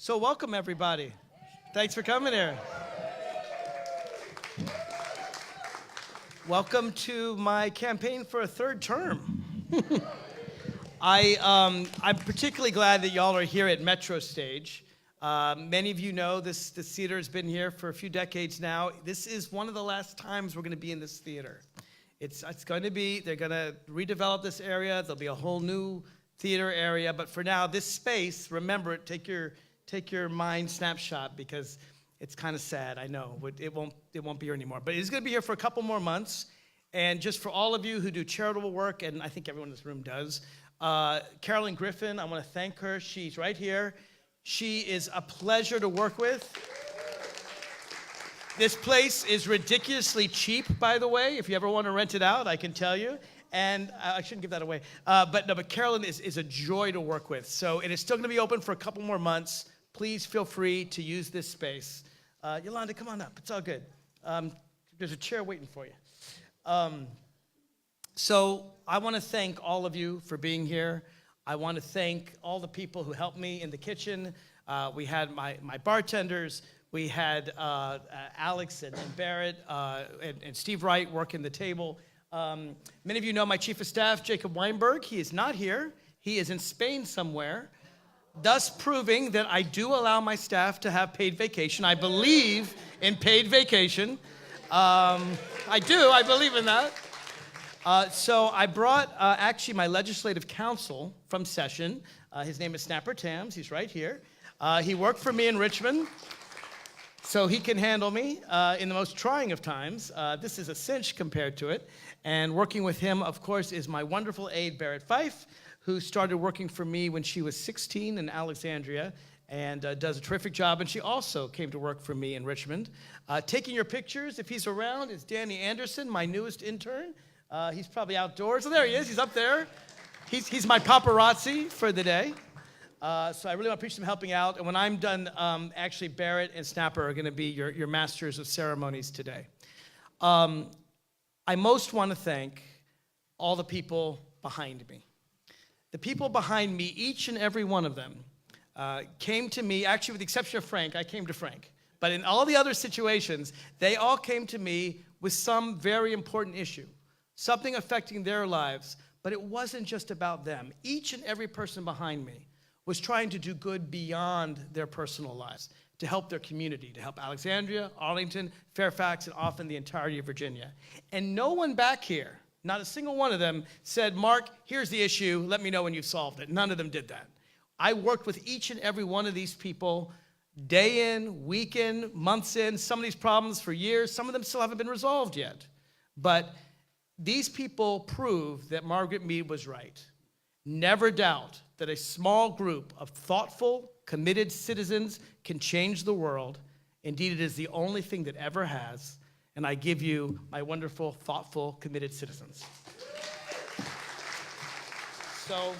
So welcome, everybody. Thanks for coming here. Welcome to my campaign for a third term. I'm particularly glad that y'all are here at Metro Stage. Many of you know this theater has been here for a few decades now. This is one of the last times we're going to be in this theater. It's going to be, they're going to redevelop this area. There'll be a whole new theater area. But for now, this space, remember it, take your mind snapshot because it's kind of sad, I know. It won't be here anymore. But it's going to be here for a couple more months. And just for all of you who do charitable work, and I think everyone in this room does, Carolyn Griffin, I want to thank her. She's right here. She is a pleasure to work with. This place is ridiculously cheap, by the way. If you ever want to rent it out, I can tell you. And I shouldn't give that away. But Carolyn is a joy to work with. So it is still going to be open for a couple more months. Please feel free to use this space. Yolanda, come on up. It's all good. There's a chair waiting for you. So I want to thank all of you for being here. I want to thank all the people who helped me in the kitchen. We had my bartenders. We had Alex and Barrett and Steve Wright working the table. Many of you know my chief of staff, Jacob Weinberg. He is not here. He is in Spain somewhere, thus proving that I do allow my staff to have paid vacation. I believe in paid vacation. I do. I believe in that. So I brought actually my legislative counsel from session. His name is Snapper Tams. He's right here. He worked for me in Richmond, so he can handle me in the most trying of times. This is a cinch compared to it. And working with him, of course, is my wonderful aide, Barrett Fife, who started working for me when she was 16 in Alexandria and does a terrific job. And she also came to work for me in Richmond. Taking your pictures, if he's around, is Danny Anderson, my newest intern. He's probably outdoors. Oh, there he is. He's up there. He's my paparazzi for the day. So I really want to appreciate him helping out. And when I'm done, actually, Barrett and Snapper are going to be your masters of ceremonies today. I most want to thank all the people behind me. The people behind me, each and every one of them, came to me, actually with the exception of Frank, I came to Frank. But in all the other situations, they all came to me with some very important issue, something affecting their lives. But it wasn't just about them. Each and every person behind me was trying to do good beyond their personal lives, to help their community, to help Alexandria, Arlington, Fairfax, and often the entirety of Virginia. And no one back here, not a single one of them, said, Mark, here's the issue, let me know when you've solved it. None of them did that. I worked with each and every one of these people day in, week in, months in, some of these problems for years, some of them still haven't been resolved yet. But these people prove that Margaret Mead was right. Never doubt that a small group of thoughtful, committed citizens can change the world. Indeed, it is the only thing that ever has. And I give you my wonderful, thoughtful, committed citizens. So,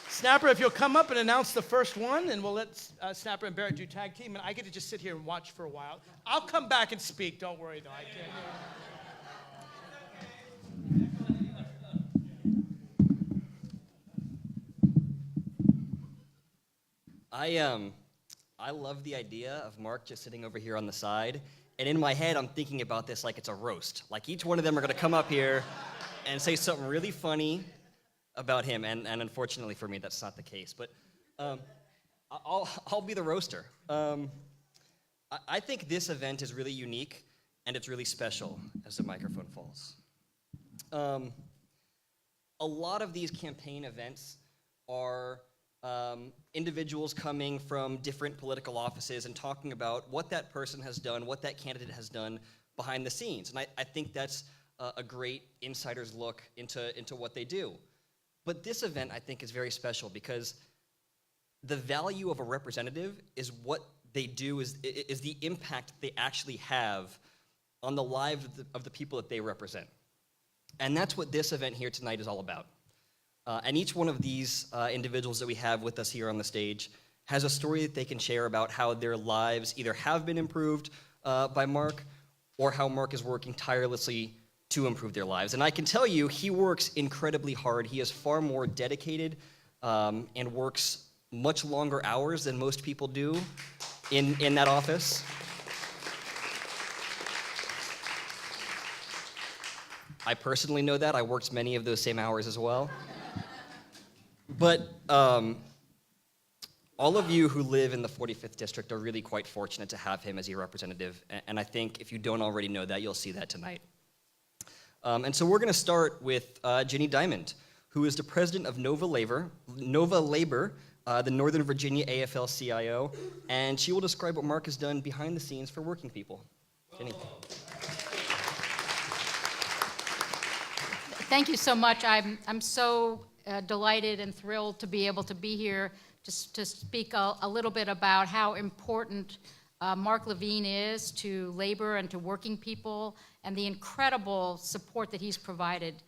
Snapper, if you'll come up and announce the first one, and we'll let Snapper and Barrett do tag team, and I get to just sit here and watch for a while. I'll come back and speak. Don't worry, though. I can't. I love the idea of Mark just sitting over here on the side, and in my head I'm thinking about this like it's a roast. Like each one of them are going to come up here and say something really funny about him, and unfortunately for me that's not the case. But I'll be the roaster. I think this event is really unique and it's really special as the microphone falls. A lot of these campaign events are individuals coming from different political offices and talking about what that person has done, what that candidate has done behind the scenes. And I think that's a great insider's look into what they do. But this event, I think, is very special because the value of a representative is what they do, is the impact they actually have on the lives of the people that they represent. And that's what this event here tonight is all about. And each one of these individuals that we have with us here on the stage has a story that they can share about how their lives either have been improved by Mark or how Mark is working tirelessly to improve their lives. And I can tell you, he works incredibly hard. He is far more dedicated and works much longer hours than most people do in that office. I personally know that. I worked many of those same hours as well. But all of you who live in the 45th District are really quite fortunate to have him as your representative, and I think if you don't already know that, you'll see that tonight. And so we're going to start with Ginny Diamond, who is the president of Nova Labor, the Northern Virginia AFL-CIO, and she will describe what Mark has done behind the scenes for working people. Ginny. Thank you so much. I'm so delighted and thrilled to be able to be here to speak a little bit about how important Mark Levine is to labor and to working people, and the incredible support that he's provided.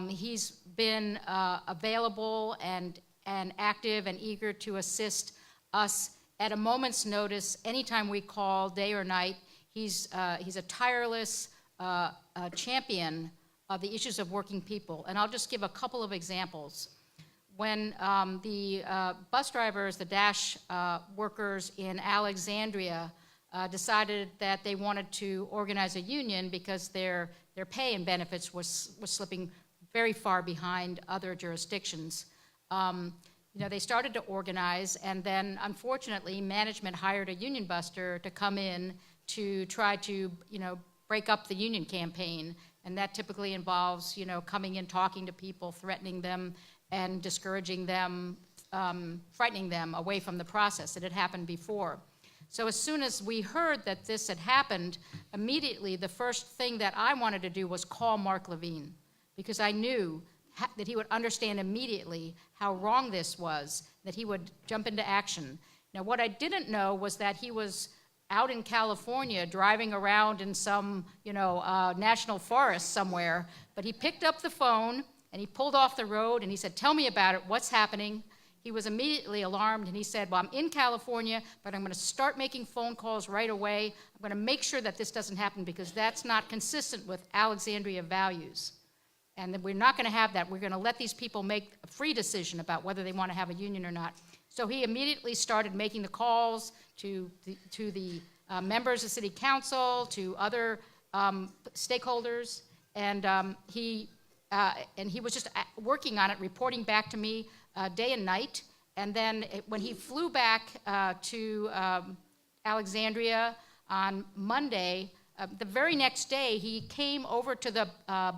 He's been available and active and eager to assist us at a moment's notice anytime we call, day or night. He's a tireless champion of the issues of working people. And I'll just give a couple of examples. When the bus drivers, the Dash workers in Alexandria decided that they wanted to organize a union because their pay and benefits was slipping very far behind other jurisdictions. They started to organize, and then unfortunately management hired a union buster to come in to try to break up the union campaign. And that typically involves, coming in, talking to people, threatening them, and discouraging them, frightening them away from the process. It had happened before. So as soon as we heard that this had happened, immediately the first thing that I wanted to do was call Mark Levine, because I knew that he would understand immediately how wrong this was, that he would jump into action. Now, what I didn't know was that he was out in California driving around in some, national forest somewhere, but he picked up the phone and he pulled off the road and he said, "Tell me about it, what's happening?" He was immediately alarmed and he said, "Well, I'm in California, but I'm going to start making phone calls right away. I'm going to make sure that this doesn't happen because that's not consistent with Alexandria values. And that we're not going to have that. We're going to let these people make a free decision about whether they want to have a union or not." So he immediately started making the calls to the members of city council, to other stakeholders, and he was just working on it, reporting back to me day and night. And then when he flew back to Alexandria on Monday, the very next day he came over to the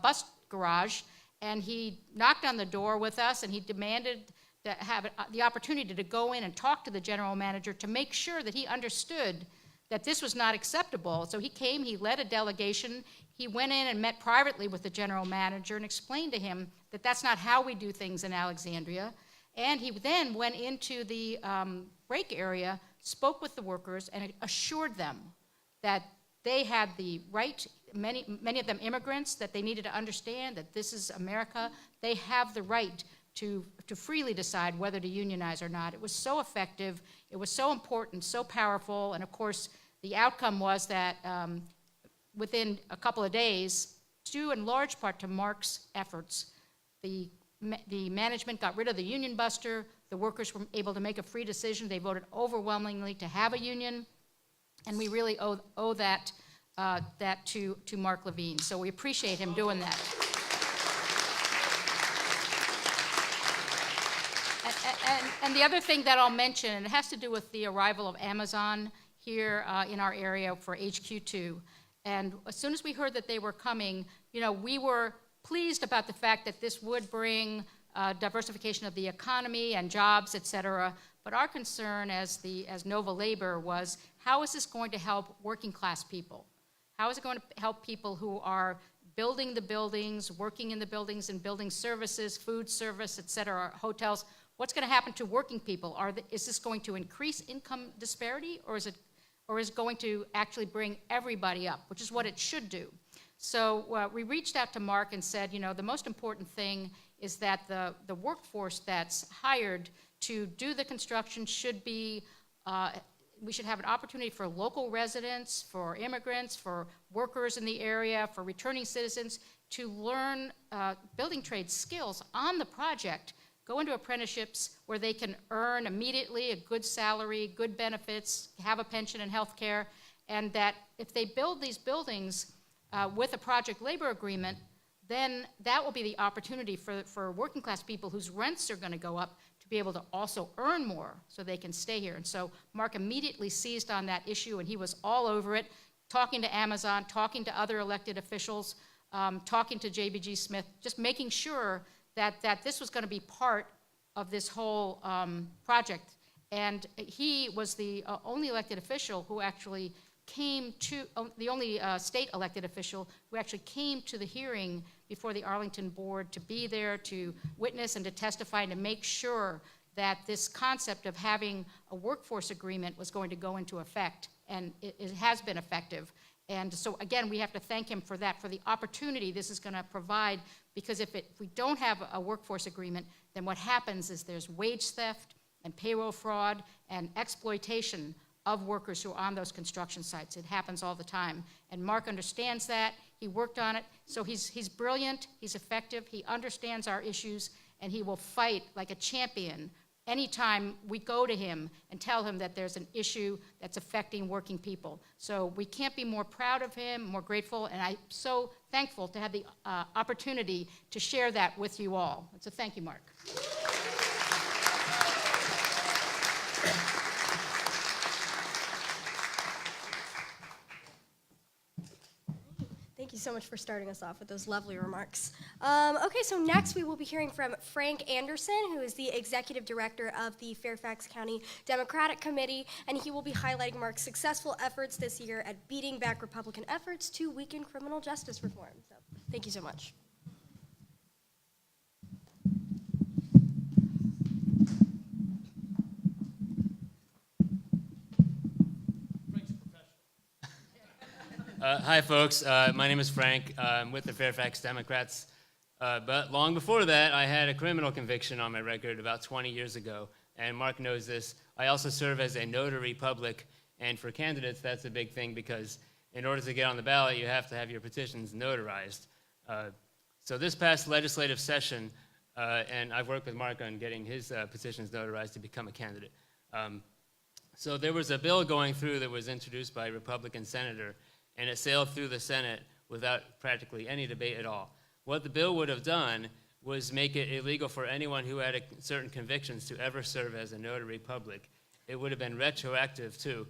bus garage and he knocked on the door with us and he demanded to have the opportunity to go in and talk to the general manager to make sure that he understood that this was not acceptable. So he came, he led a delegation, he went in and met privately with the general manager and explained to him that that's not how we do things in Alexandria. And he then went into the break area, spoke with the workers, and assured them that they had the right, many of them immigrants, that they needed to understand that this is America. They have the right to freely decide whether to unionize or not. It was so effective, it was so important, so powerful, and of course, the outcome was that within a couple of days, due in large part to Mark's efforts, the management got rid of the union buster, the workers were able to make a free decision, they voted overwhelmingly to have a union, and we really owe that to Mark Levine, so we appreciate him doing that. And the other thing that I'll mention, and it has to do with the arrival of Amazon here in our area for HQ2. And as soon as we heard that they were coming, we were pleased about the fact that this would bring diversification of the economy and jobs, et cetera. But our concern as Nova Labor was, how is this going to help working class people? How is it going to help people who are building the buildings, working in the buildings and building services, food service, et cetera, hotels? What's going to happen to working people? Is this going to increase income disparity, or is it going to actually bring everybody up, which is what it should do? So we reached out to Mark and said, the most important thing is that the workforce that's hired to do the construction should be, we should have an opportunity for local residents, for immigrants, for workers in the area, for returning citizens to learn building trade skills on the project go into apprenticeships where they can earn immediately a good salary, good benefits, have a pension and health care, and that if they build these buildings with a project labor agreement, then that will be the opportunity for working class people whose rents are going to go up to be able to also earn more so they can stay here. And so Mark immediately seized on that issue, and he was all over it, talking to Amazon, talking to other elected officials, talking to JBG Smith, just making sure that this was going to be part of this whole project. And he was the only elected official who actually came to, the only state elected official who actually came to the hearing before the Arlington board to be there to witness and to testify and to make sure that this concept of having a workforce agreement was going to go into effect. And it has been effective. And so again, we have to thank him for that, for the opportunity this is going to provide, because if we don't have a workforce agreement, then what happens is there's wage theft and payroll fraud and exploitation of workers who are on those construction sites. It happens all the time. And Mark understands that. He worked on it. So he's brilliant, he's effective, he understands our issues, and he will fight like a champion anytime we go to him and tell him that there's an issue that's affecting working people. So we can't be more proud of him, more grateful, and I'm so thankful to have the opportunity to share that with you all. So thank you, Mark. Thank you so much for starting us off with those lovely remarks. Okay, so next we will be hearing from Frank Anderson, who is the Executive Director of the Fairfax County Democratic Committee, and he will be highlighting Mark's successful efforts this year at beating back Republican efforts to weaken criminal justice reform. So, thank you so much. Hi, folks. My name is Frank. I'm with the Fairfax Democrats. But long before that, I had a criminal conviction on my record about 20 years ago, and Mark knows this. I also serve as a notary public, and for candidates, that's a big thing because in order to get on the ballot, you have to have your petitions notarized. So this past legislative session, and I've worked with Mark on getting his petitions notarized to become a candidate. So there was a bill going through that was introduced by a Republican senator, and it sailed through the Senate without practically any debate at all. What the bill would have done was make it illegal for anyone who had certain convictions to ever serve as a notary public. It would have been retroactive too,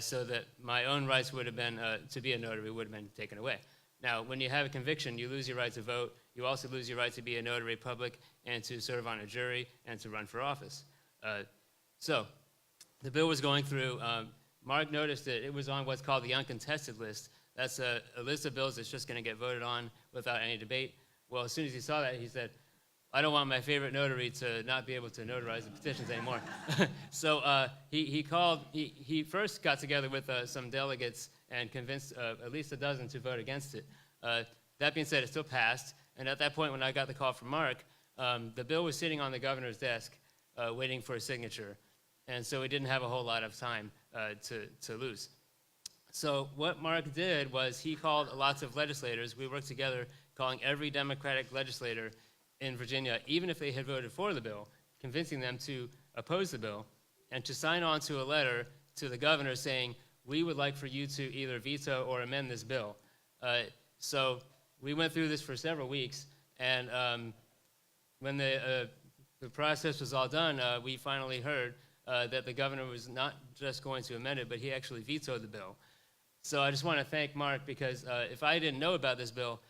so that my own rights would have been, to be a notary would have been taken away. Now, when you have a conviction, you lose your right to vote. You also lose your right to be a notary public and to serve on a jury and to run for office. So the bill was going through. Mark noticed that it was on what's called the uncontested list. That's a list of bills that's just going to get voted on without any debate. Well, as soon as he saw that, he said, I don't want my favorite notary to not be able to notarize the petitions anymore. So he first got together with some delegates and convinced at least a dozen to vote against it. That being said, it still passed. And at that point, when I got the call from Mark, the bill was sitting on the governor's desk waiting for a signature. And so we didn't have a whole lot of time to lose. So what Mark did was he called lots of legislators. We worked together calling every Democratic legislator in Virginia, even if they had voted for the bill, convincing them to oppose the bill and to sign on to a letter to the governor saying, we would like for you to either veto or amend this bill. So we went through this for several weeks, and when the process was all done, we finally heard that the governor was not just going to amend it, but he actually vetoed the bill. So I just want to thank Mark because if I didn't know about this bill,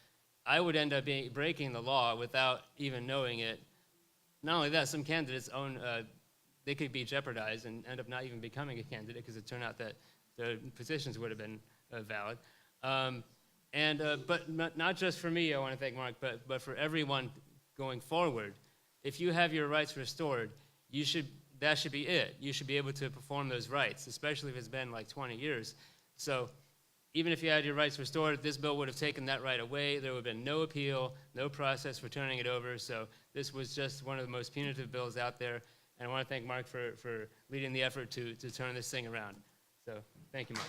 I would end up breaking the law without even knowing it. Not only that, some candidates they could be jeopardized and end up not even becoming a candidate because it turned out that their petitions would have been valid. But not just for me, I want to thank Mark, but for everyone going forward. If you have your rights restored, that should be it. You should be able to perform those rights, especially if it's been like 20 years. So even if you had your rights restored, this bill would have taken that right away. There would have been no appeal, no process for turning it over. So this was just one of the most punitive bills out there. And I want to thank Mark for leading the effort to turn this thing around. So thank you, Mark.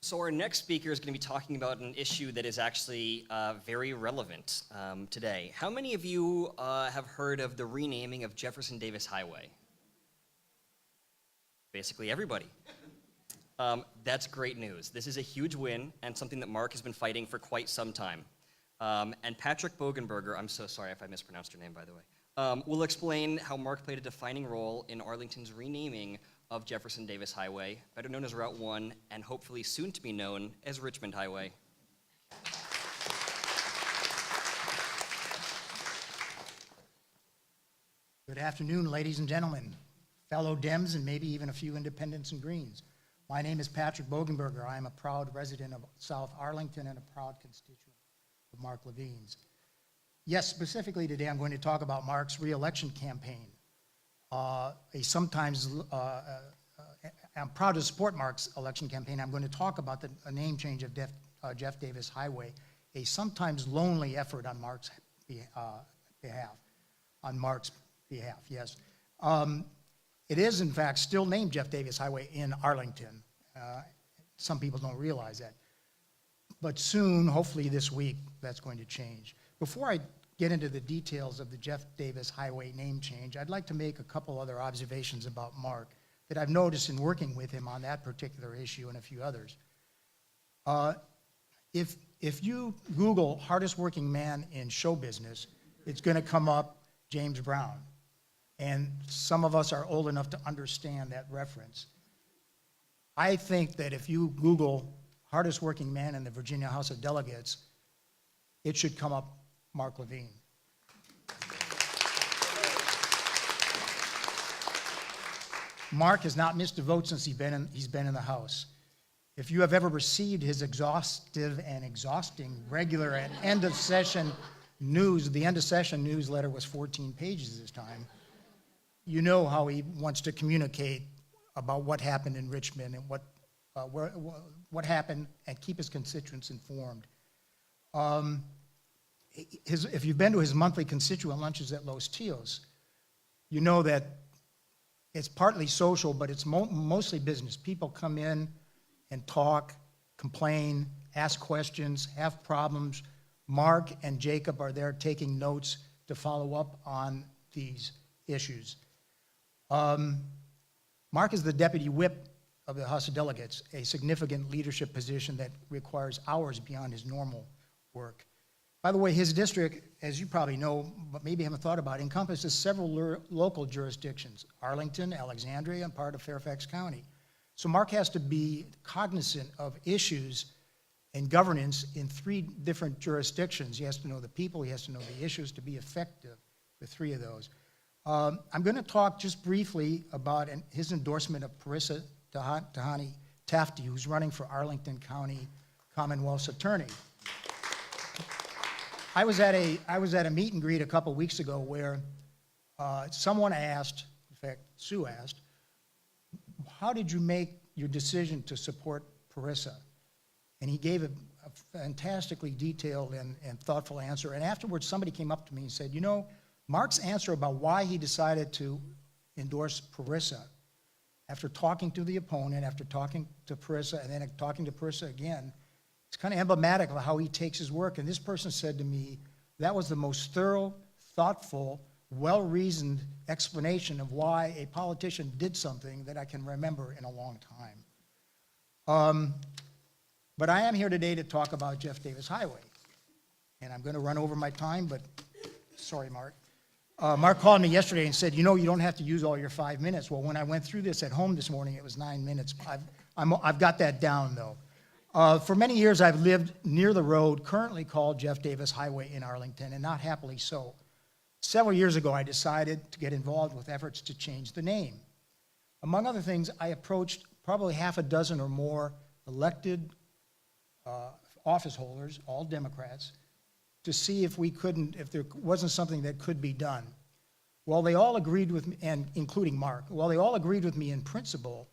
So our next speaker is going to be talking about an issue that is actually very relevant today. How many of you have heard of the renaming of Jefferson Davis Highway? Basically everybody. That's great news. This is a huge win and something that Mark has been fighting for quite some time. And Patrick Bogenberger, I'm so sorry if I mispronounced your name, by the way, will explain how Mark played a defining role in Arlington's renaming of Jefferson Davis Highway, better known as Route 1, and hopefully soon to be known as Richmond Highway. Good afternoon, ladies and gentlemen, fellow Dems, and maybe even a few independents and Greens. My name is Patrick Bogenberger. I am a proud resident of South Arlington and a proud constituent of Mark Levine's. Yes, specifically today I'm going to talk about Mark's re-election campaign. I'm proud to support Mark's election campaign. I'm going to talk about a name change of Jeff Davis Highway, a sometimes lonely effort on Mark's behalf. Yes. It is, in fact, still named Jeff Davis Highway in Arlington. Some people don't realize that. But soon, hopefully this week, that's going to change. Before I get into the details of the Jeff Davis Highway name change, I'd like to make a couple other observations about Mark that I've noticed in working with him on that particular issue and a few others. If you Google hardest working man in show business, it's going to come up James Brown. And some of us are old enough to understand that reference. I think that if you Google hardest working man in the Virginia House of Delegates, it should come up Mark Levine. Mark has not missed a vote since he's been in the House. If you have ever received his exhaustive and exhausting regular and end of session news, the end of session newsletter was 14 pages this time, you know how he wants to communicate about what happened in Richmond and what happened and keep his constituents informed. If you've been to his monthly constituent lunches at Los Tios, you know that it's partly social, but it's mostly business. People come in and talk, complain, ask questions, have problems. Mark and Jacob are there taking notes to follow up on these issues. Mark is the deputy whip of the House of Delegates, a significant leadership position that requires hours beyond his normal work. By the way, his district, as you probably know, but maybe haven't thought about, encompasses several local jurisdictions: Arlington, Alexandria, and part of Fairfax County. So Mark has to be cognizant of issues and governance in 3 different jurisdictions. He has to know the people, he has to know the issues to be effective with 3 of those. I'm going to talk just briefly about his endorsement of Parissa Tahani Tafti, who's running for Arlington County Commonwealth's attorney. I was at a meet and greet a couple weeks ago where someone asked, in fact, Sue asked, how did you make your decision to support Parissa? And he gave a fantastically detailed and thoughtful answer. And afterwards, somebody came up to me and said, you know, Mark's answer about why he decided to endorse Parissa, after talking to the opponent, after talking to Parissa, and then talking to Parissa again, it's kind of emblematic of how he takes his work. And this person said to me, that was the most thorough, thoughtful, well-reasoned explanation of why a politician did something that I can remember in a long time. But I am here today to talk about Jeff Davis Highway. And I'm going to run over my time, but sorry, Mark. Mark called me yesterday and said, you know, you don't have to use all your 5 minutes. Well, when I went through this at home this morning, it was 9 minutes. I've got that down, though. For many years, I've lived near the road currently called Jeff Davis Highway in Arlington, and not happily so. Several years ago, I decided to get involved with efforts to change the name. Among other things, I approached probably half a dozen or more elected office holders, all Democrats, to see if there wasn't something that could be done. Well, they all agreed with me, and including Mark, while they all agreed with me in principle,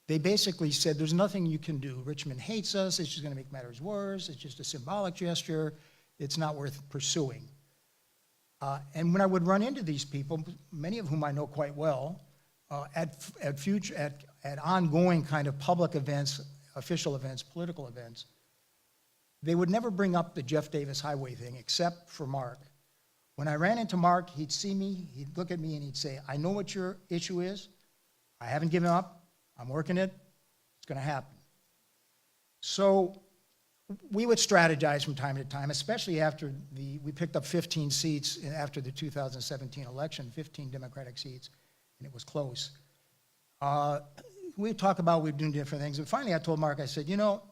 they basically said, there's nothing you can do. Richmond hates us, it's just gonna make matters worse, it's just a symbolic gesture, it's not worth pursuing. And when I would run into these people, many of whom I know quite well, at ongoing kind of public events official events, political events, they would never bring up the Jeff Davis Highway thing except for Mark. When I ran into Mark, he'd see me, he'd look at me and he'd say, I know what your issue is. I haven't given up. I'm working it. It's going to happen. So we would strategize from time to time, especially after we picked up 15 seats after the 2017 election, 15 Democratic seats, and it was close. We'd talk about we'd do different things. And finally I told Mark, I said, you know,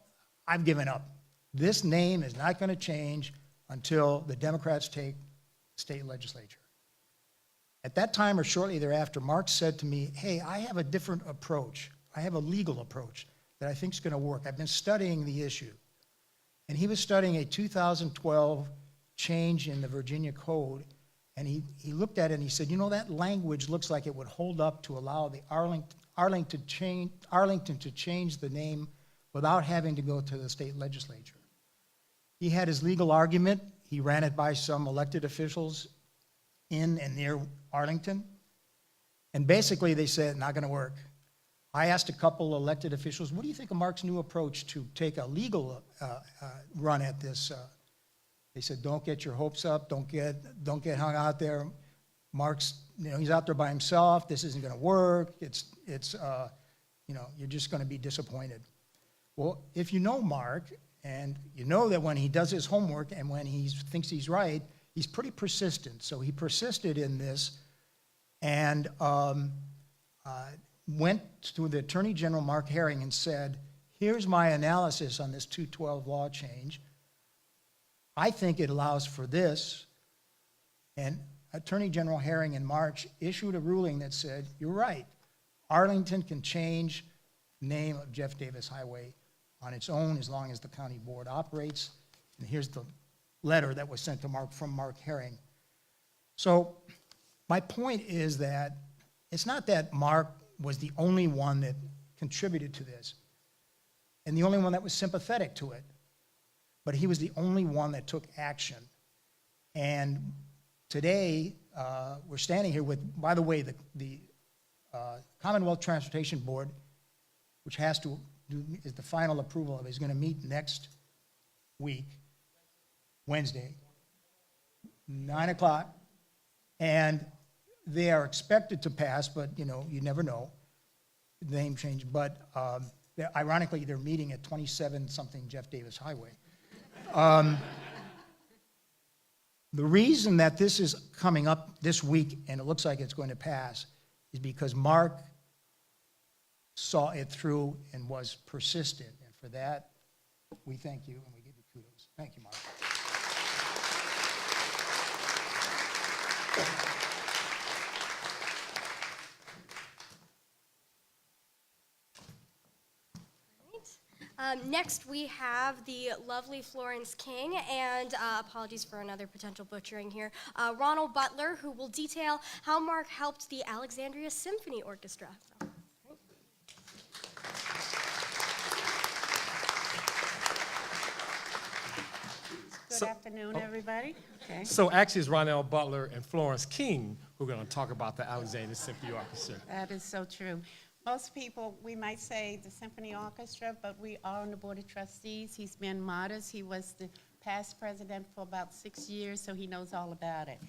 I've given up. This name is not going to change until the Democrats take state legislature. At that time or shortly thereafter, Mark said to me, hey, I have a different approach. I have a legal approach that I think is going to work. I've been studying the issue. And he was studying a 2012 change in the Virginia Code, and he looked at it and he said, you know, that language looks like it would hold up to allow the Arlington to change the name without having to go to the state legislature. He had his legal argument. He ran it by some elected officials in and near Arlington. And basically they said, not going to work. I asked a couple elected officials, what do you think of Mark's new approach to take a legal run at this? They said, don't get your hopes up. Don't get hung out there. Mark's, you know, he's out there by himself. This isn't going to work. It's you know, you're just going to be disappointed. Well, if you know Mark, and you know that when he does his homework and when he thinks he's right, he's pretty persistent. So he persisted in this and went to the Attorney General, Mark Herring, and said, here's my analysis on this 212 law change. I think it allows for this. And Attorney General Herring in March issued a ruling that said, you're right, Arlington can change the name of Jeff Davis Highway on its own as long as the county board operates. And here's the letter that was sent to Mark from Mark Herring. So my point is that it's not that Mark was the only one that contributed to this and the only one that was sympathetic to it, but he was the only one that took action. And today, we're standing here with, by the way, the Commonwealth Transportation Board, which has to do, is the final approval of it, is going to meet next week, Wednesday, 9 o'clock, and they are expected to pass, but you know, you never know, the name change, but ironically, they're meeting at 27-something Jeff Davis Highway. The reason that this is coming up this week and it looks like it's going to pass is because Mark saw it through and was persistent. And for that, we thank you and we give you kudos. Thank you, Mark. Next, we have the lovely Florence King, and apologies for another potential butchering here, Ronald Butler, who will detail how Mark helped the Alexandria Symphony Orchestra. Good afternoon, everybody. Okay. So actually, it's Ronald Butler and Florence King who are going to talk about the Alexandria Symphony Orchestra. That is so true. Most people, we might say the symphony orchestra, but we are on the board of trustees. He's been modest. He was the past president for about 6 years, so he knows all about it.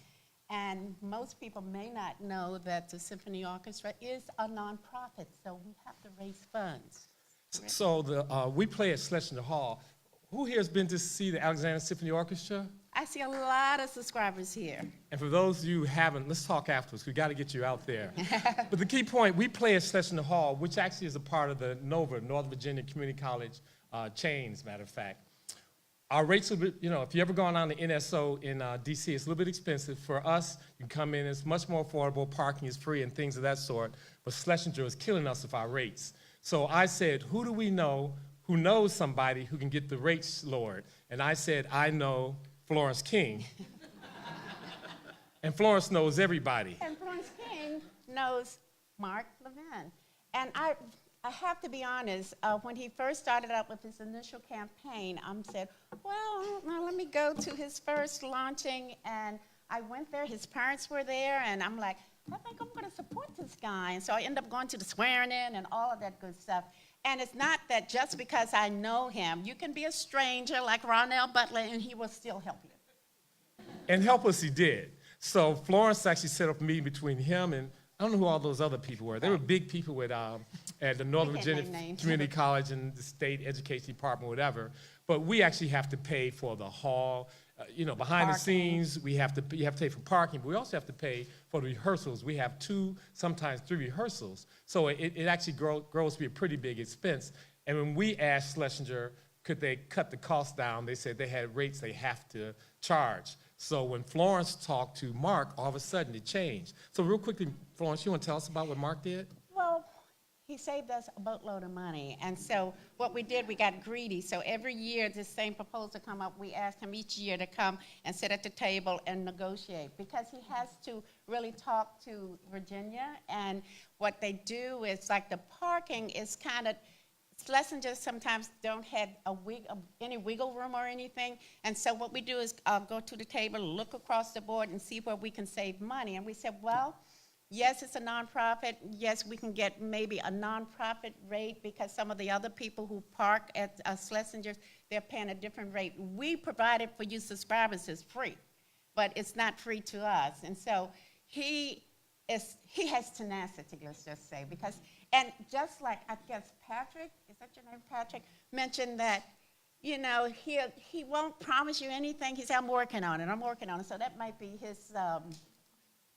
And most people may not know that the symphony orchestra is a nonprofit, so we have to raise funds. So we play at Schlesinger Hall. Who here has been to see the Alexandria Symphony Orchestra? I see a lot of subscribers here. And for those of you who haven't, let's talk afterwards. We got to get you out there. But the key point, we play at Schlesinger Hall, which actually is a part of the NOVA, Northern Virginia Community College chain, as a matter of fact. Our rates are, you know, if you ever gone on the NSO in DC, it's a little bit expensive. For us, you can come in, it's much more affordable, parking is free and things of that sort. But Schlesinger is killing us with our rates. So I said, who do we know who knows somebody who can get the rates lowered? And I said, I know Florence King. And Florence knows everybody. And Florence King knows Mark Levine. And I have to be honest, when he first started out with his initial campaign, I said, well, now let me go to his first launching. And I went there, his parents were there, and I'm like, I think I'm going to support this guy. And so I ended up going to the swearing in and all of that good stuff. And it's not that just because I know him, you can be a stranger like Ronell Butler and he will still help you. And help us he did. So Florence actually set up a meeting between him and, I don't know who all those other people were. They were big people with, at the Northern We can't Virginia name names. Community College and the state education department, whatever. But we actually have to pay for the hall, behind the Parking. scenes. You have to pay for parking, but we also have to pay for the rehearsals. We have 2, sometimes 3 rehearsals. So it actually grows to be a pretty big expense. And when we asked Schlesinger, could they cut the cost down, they said they had rates they have to charge. So when Florence talked to Mark, all of a sudden it changed. So real quickly, Florence, you want to tell us about what Mark did? Well, he saved us a boatload of money. And so what we did, we got greedy. So every year this same proposal come up, we asked him each year to come and sit at the table and negotiate because he has to really talk to Virginia. And what they do is like the parking is kind of, Schlesinger sometimes don't have any wiggle room or anything. And so what we do is go to the table, look across the board and see where we can save money. And we said, well, yes, it's a nonprofit. Yes, we can get maybe a nonprofit rate because some of the other people who park at Schlesinger's, they're paying a different rate. We provide it for you subscribers, it's free, but it's not free to us. And so he has tenacity, let's just say, because, and just like, I guess Patrick, is that your name, Patrick, mentioned that, he won't promise you anything. He said, I'm working on it. So that might be his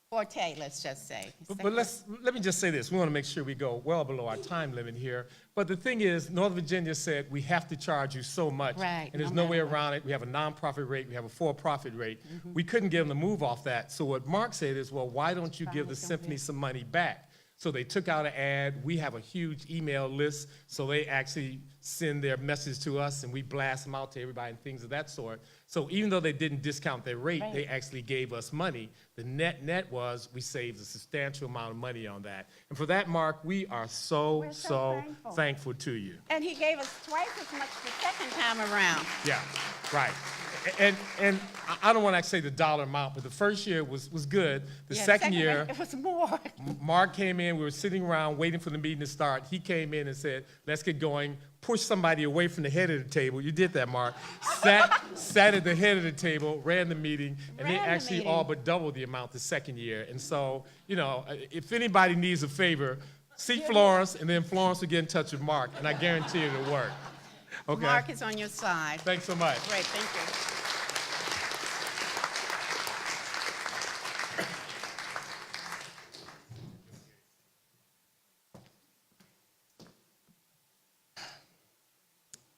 forte, let's just say. But let me just say this. We want to make sure we go well below our time limit here. But the thing is, Northern Virginia said we have to charge you so much. Right, And there's no no way matter what. around it. We have a nonprofit rate. We have a for-profit rate. We couldn't get them to move off that. So what Mark said is, well, why don't you give the Promise them symphony this. some money back? So they took out an ad. We have a huge email list. So they actually send their message to us and we blast them out to everybody and things of that sort. So even though they didn't discount their rate, they actually gave us money. The net was we saved a substantial amount of money on that. And for that, Mark, we are We're so so thankful to you. And he gave us twice as much the second time around. Yeah, right. And I don't want to say the dollar amount, but the first year was good. The Yeah, second year, it was more. Mark came in, we were sitting around waiting for the meeting to start. He came in and said, let's get going. Push somebody away from the head of the table. You did that, Mark. Sat at the head of the table, ran the meeting, and they Ran the actually meeting. all but doubled the amount the second year. And so, if anybody needs a favor, see Florence, and then Florence will get in touch with Mark, and I guarantee it'll work. Okay? Mark is on your side. Thanks so much. Great, thank you.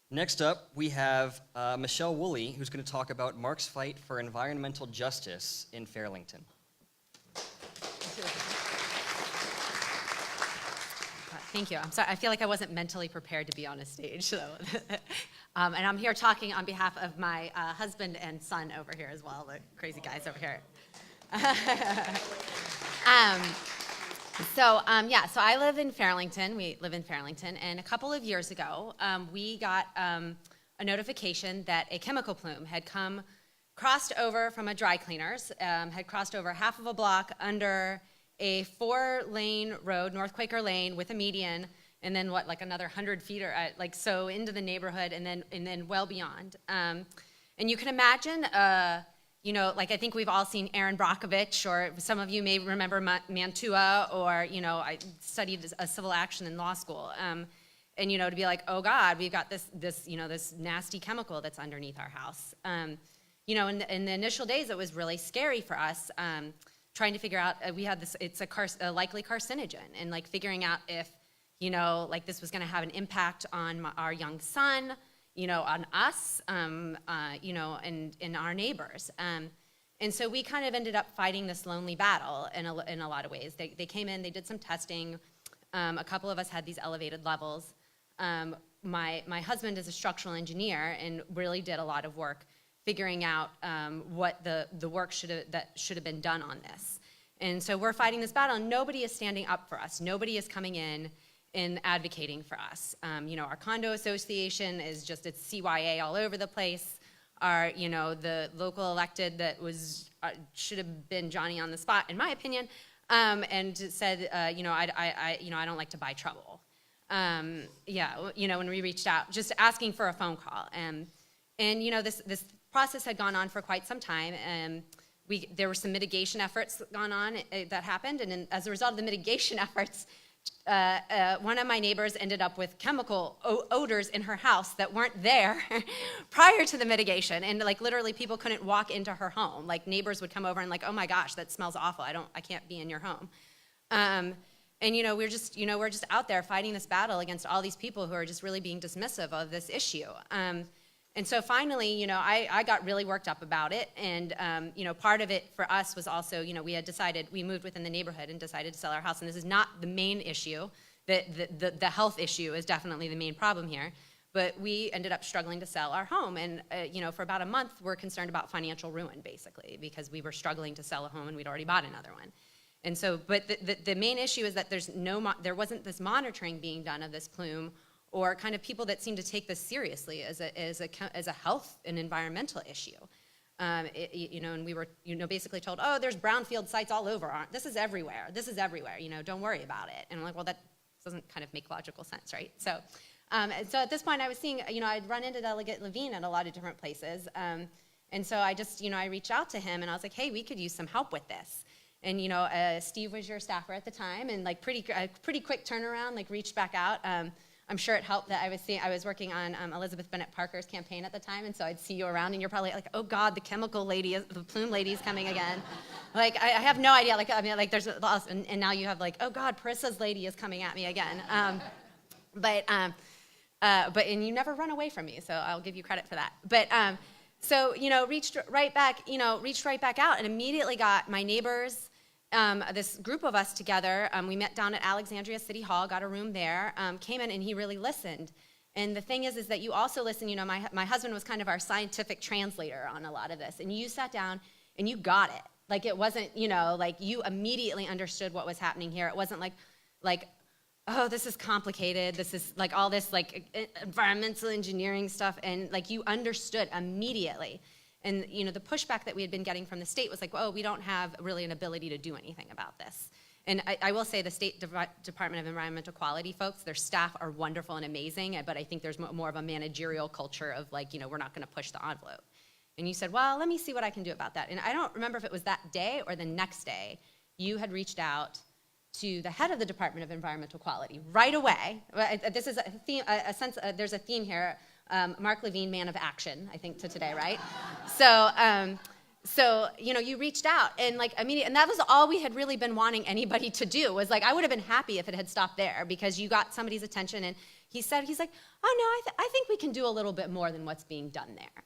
Next up, we have Michelle Woolley, who's going to talk about Mark's fight for environmental justice in Fairlington. Thank you. I'm sorry. I feel like I wasn't mentally prepared to be on a stage, so. And I'm here talking on behalf of my husband and son over here as well, the crazy guys over here. So I live in Fairlington. We live in Fairlington, and a couple of years ago, we got a notification that a chemical plume had crossed over from a dry cleaner's, had crossed over half of a block under a 4-lane road, North Quaker Lane, with a median, and then like another 100 feet or so into the neighborhood, and then well beyond. And you can imagine. I think we've all seen Aaron Brockovich, or some of you may remember Mantua, or, I studied a civil action in law school. And, to be like, oh God, we've got this nasty chemical that's underneath our house. In the initial days, it was really scary for us, trying to figure out, we had this, it's a likely carcinogen, and figuring out if, this was gonna have an impact on our young son, on us, and our neighbors. And so we kind of ended up fighting this lonely battle in a lot of ways. They came in, they did some testing. A couple of us had these elevated levels. My husband is a structural engineer and really did a lot of work figuring out what the work should have been done on this. And so we're fighting this battle, and nobody is standing up for us. Nobody is coming in and advocating for us. Our condo association is just, it's CYA all over the place. Our, the local elected that should have been Johnny on the spot, in my opinion, and said, I don't like to buy trouble. when we reached out, just asking for a phone call. And this process had gone on for quite some time. There were some mitigation efforts gone on that happened, and as a result of the mitigation efforts, one of my neighbors ended up with chemical odors in her house that weren't there prior to the mitigation, and like literally people couldn't walk into her home. Like neighbors would come over and like, oh my gosh, that smells awful. I can't be in your home. And we're just out there fighting this battle against all these people who are just really being dismissive of this issue. And so finally, I got really worked up about it. And, part of it for us was also, we moved within the neighborhood and decided to sell our house. And this is not the main issue. The health issue is definitely the main problem here. But we ended up struggling to sell our home. And, for about a month, we're concerned about financial ruin, basically, because we were struggling to sell a home and we'd already bought another one. And so, but the main issue is that there wasn't this monitoring being done of this plume, or kind of people that seem to take this seriously as a health and environmental issue. And we were, basically told, oh, there's brownfield sites all over. This is everywhere. Don't worry about it. And I'm like, well, that doesn't kind of make logical sense, right? So at this point I was seeing, I'd run into Delegate Levine at a lot of different places. And so I just, I reached out to him and I was like, hey, we could use some help with this. And, Steve was your staffer at the time, and like pretty quick turnaround, like reached back out. I'm sure it helped that I was working on Elizabeth Bennett Parker's campaign at the time, and so I'd see you around, and you're probably like, oh God, the chemical lady, the plume lady's coming again. Like, I have no idea, there's, and now you have like, oh God, Parissa's lady is coming at me again. And you never run away from me, so I'll give you credit for that. But, so, reached right back out, and immediately got my neighbors, this group of us together. We met down at Alexandria City Hall, got a room there, came in, and he really listened. And the thing is that you also listen, my husband was kind of our scientific translator on a lot of this, and you sat down and you got it. Like it wasn't, like you immediately understood what was happening here. It wasn't like, oh, this is complicated. This is like all this like environmental engineering stuff, and like you understood immediately. And the pushback that we had been getting from the state was like, oh, we don't have really an ability to do anything about this. And I will say the State Department of Environmental Quality folks, their staff are wonderful and amazing, but I think there's more of a managerial culture of like, we're not going to push the envelope. And you said, well, let me see what I can do about that. And I don't remember if it was that day or the next day, you had reached out to the head of the Department of Environmental Quality right away. This is a theme, there's a theme here. Mark Levine, man of action, I think, to today, right? So, you reached out and like immediately, and that was all we had really been wanting anybody to do was like, I would have been happy if it had stopped there because you got somebody's attention and he's like, oh no, I think we can do a little bit more than what's being done there.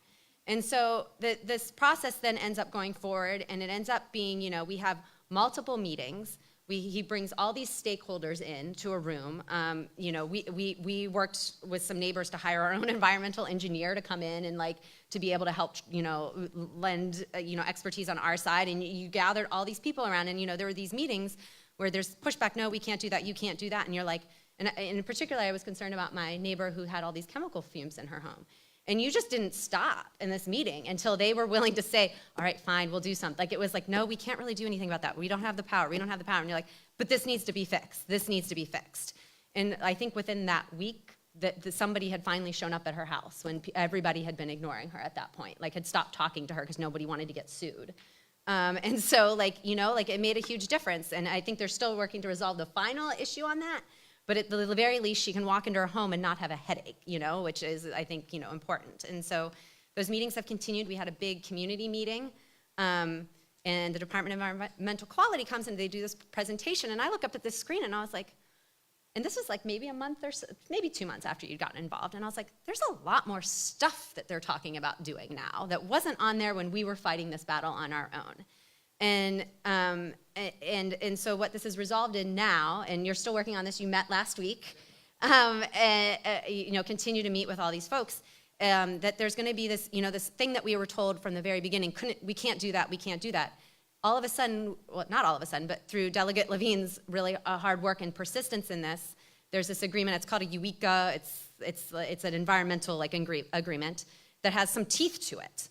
And so this process then ends up going forward and it ends up being, we have multiple meetings. He brings all these stakeholders in to a room. We worked with some neighbors to hire our own environmental engineer to come in and like to be able to help, lend, expertise on our side. And you gathered all these people around, and there were these meetings where there's pushback. No, we can't do that. You can't do that. And you're like, and in particular, I was concerned about my neighbor who had all these chemical fumes in her home. And you just didn't stop in this meeting until they were willing to say, all right, fine, we'll do something. Like, it was like, no, we can't really do anything about that. We don't have the power. And you're like, but this needs to be fixed. And I think within that week, that somebody had finally shown up at her house when everybody had been ignoring her at that point, like had stopped talking to her because nobody wanted to get sued. And so, it made a huge difference. And I think they're still working to resolve the final issue on that. But at the very least, she can walk into her home and not have a headache, which is, I think, important. And so those meetings have continued. We had a big community meeting, and the Department of Environmental Quality comes and they do this presentation. And I look up at this screen and I was like, and this was like maybe a month or so, maybe 2 months after you'd gotten involved. And I was like, there's a lot more stuff that they're talking about doing now that wasn't on there when we were fighting this battle on our own. And so what this has resolved in now, and you're still working on this, you met last week, continue to meet with all these folks, that there's going to be this, this thing that we were told from the very beginning, we can't do that. All of a sudden, well, not all of a sudden, but through Delegate Levine's really hard work and persistence in this, there's this agreement. It's called a UECA. It's an environmental agreement that has some teeth to it.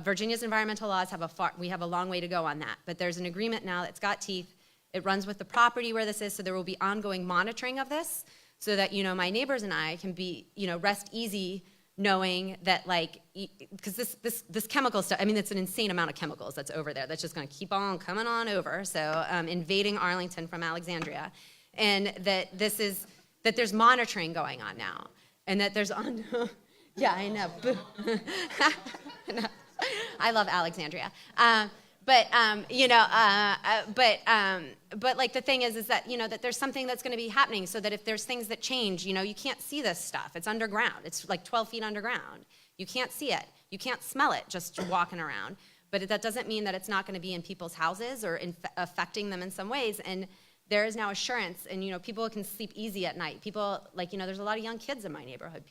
Virginia's environmental laws we have a long way to go on that, but there's an agreement now that's got teeth. It runs with the property where this is, so there will be ongoing monitoring of this. so that, my neighbors and I can be, rest easy knowing that, like, because this chemical stuff, I mean, it's an insane amount of chemicals that's over there that's just going to keep on coming on over, so invading Arlington from Alexandria, and that that there's monitoring going on now, and that there's yeah, I know. No. I love Alexandria. But like the thing is that, that there's something that's going to be happening, so that if there's things that change, you can't see this stuff. It's underground. It's like 12 feet underground. You can't see it. You can't smell it just walking around. But that doesn't mean that it's not going to be in people's houses or affecting them in some ways. And there is now assurance, and people can sleep easy at night. People, like, there's a lot of young kids in my neighborhood.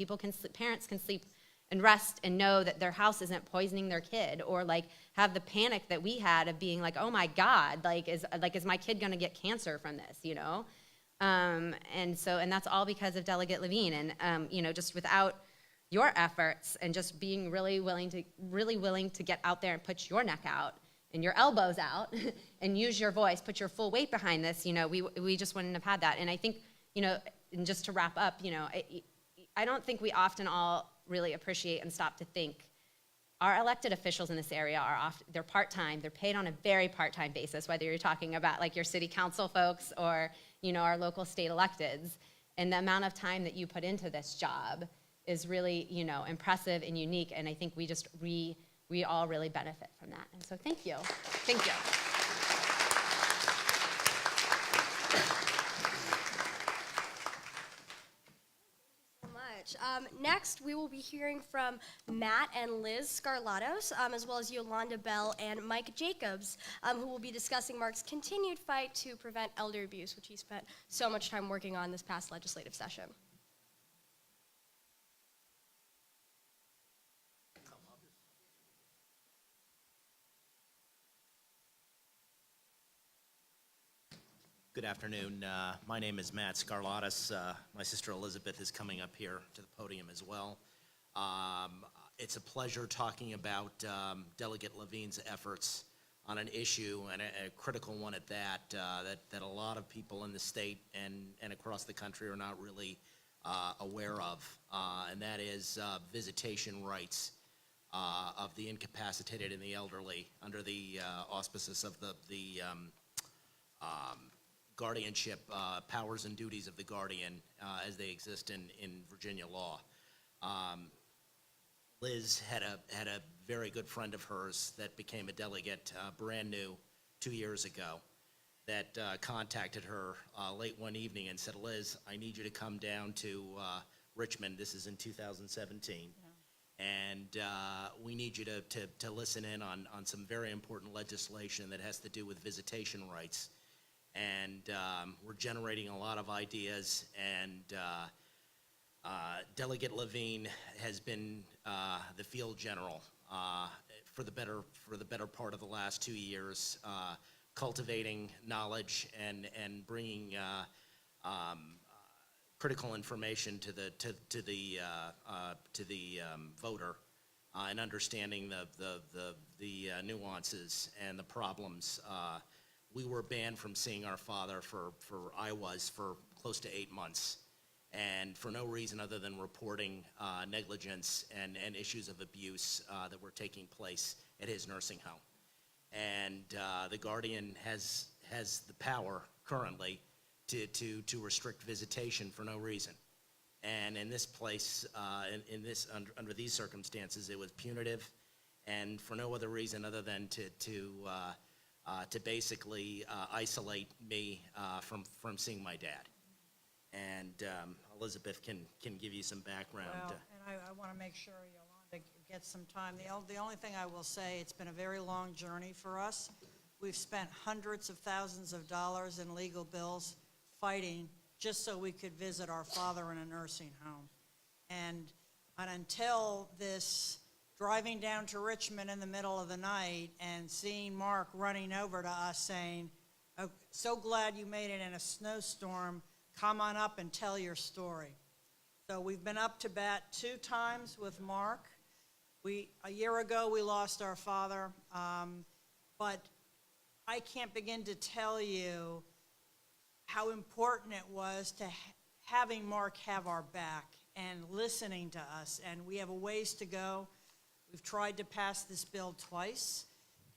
Parents can sleep and rest and know that their house isn't poisoning their kid, or like have the panic that we had of being like, oh my God, is my kid gonna get cancer from this, and that's all because of Delegate Levine, and just without your efforts and just being really willing to get out there and put your neck out and your elbows out and use your voice, put your full weight behind this, we just wouldn't have had that. And I think, and just to wrap up, I don't think we often all really appreciate and stop to think. Our elected officials in this area they're part-time, they're paid on a very part-time basis, whether you're talking about like your city council folks or, our local state electeds. And the amount of time that you put into this job is really, impressive and unique. And I think we all really benefit from that. And so thank you. Thank you. Next, we will be hearing from Matt and Liz Scarlatos, as well as Yolanda Bell and Mike Jacobs, who will be discussing Mark's continued fight to prevent elder abuse, which he spent so much time working on this past legislative session. Good afternoon. My name is Matt Scarlatos. My sister Elizabeth is coming up here to the podium as well. It's a pleasure talking about Delegate Levine's efforts on an issue, and a critical one at that, that a lot of people in the state and across the country are not really aware of, and that is visitation rights of the incapacitated and the elderly under the auspices of the guardianship powers and duties of the guardian as they exist in Virginia law. Liz had a very good friend of hers that became a delegate brand new 2 years ago that contacted her late one evening and said, Liz, I need you to come down to Richmond. This is in 2017. Yeah. And we need you to listen in on some very important legislation that has to do with visitation rights. And we're generating a lot of ideas, and Delegate Levine has been the field general for the better part of the last 2 years, cultivating knowledge and bringing critical information to the voter, and understanding the nuances and the problems. We were banned from seeing our father for close to 8 months, and for no reason other than reporting negligence and issues of abuse that were taking place at his nursing home. And the guardian has the power currently to restrict visitation for no reason. And in this place, under these circumstances, it was punitive, and for no other reason other than to basically isolate me from seeing my dad. And Elizabeth can give you some background. Well, and I want to make sure Yolanda gets some time. The only thing I will say, it's been a very long journey for us. We've spent hundreds of thousands of dollars in legal bills fighting just so we could visit our father in a nursing home. And until this driving down to Richmond in the middle of the night and seeing Mark running over to us saying, oh, so glad you made it in a snowstorm, come on up and tell your story. So we've been up to bat 2 times with Mark. A year ago we lost our father, but I can't begin to tell you how important it was to having Mark have our back and listening to us, and we have a ways to go. We've tried to pass this bill twice.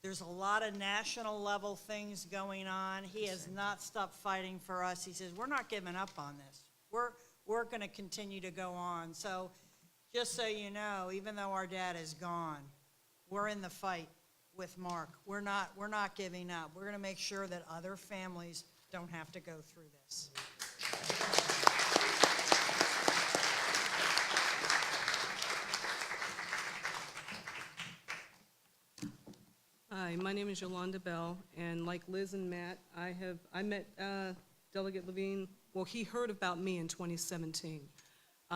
There's a lot of national level things going on. He has not stopped fighting for us. He says, we're not giving up on this. We're going to continue to go on. So just so you know, even though our dad is gone, we're in the fight with Mark. We're not giving up. We're going to make sure that other families don't have to go through this. Hi, my name is Yolanda Bell, and like Liz and Matt, I met Delegate Levine, well, he heard about me in 2017.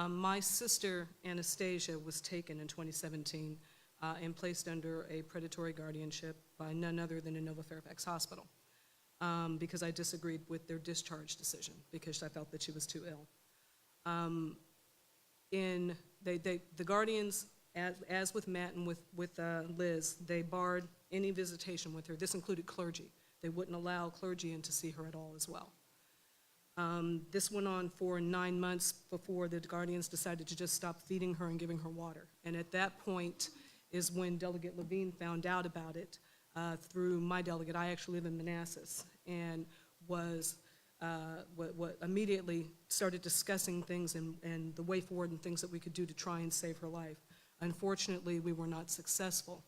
My sister, Anastasia, was taken in 2017 and placed under a predatory guardianship by none other than Inova Fairfax Hospital because I disagreed with their discharge decision because I felt that she was too ill. The guardians, as with Matt and with Liz, they barred any visitation with her. This included clergy. They wouldn't allow clergy in to see her at all as well. This went on for 9 months before the guardians decided to just stop feeding her and giving her water. And at that point is when Delegate Levine found out about it through my delegate. I actually live in Manassas, and was what immediately started discussing things and the way forward and things that we could do to try and save her life. Unfortunately, we were not successful.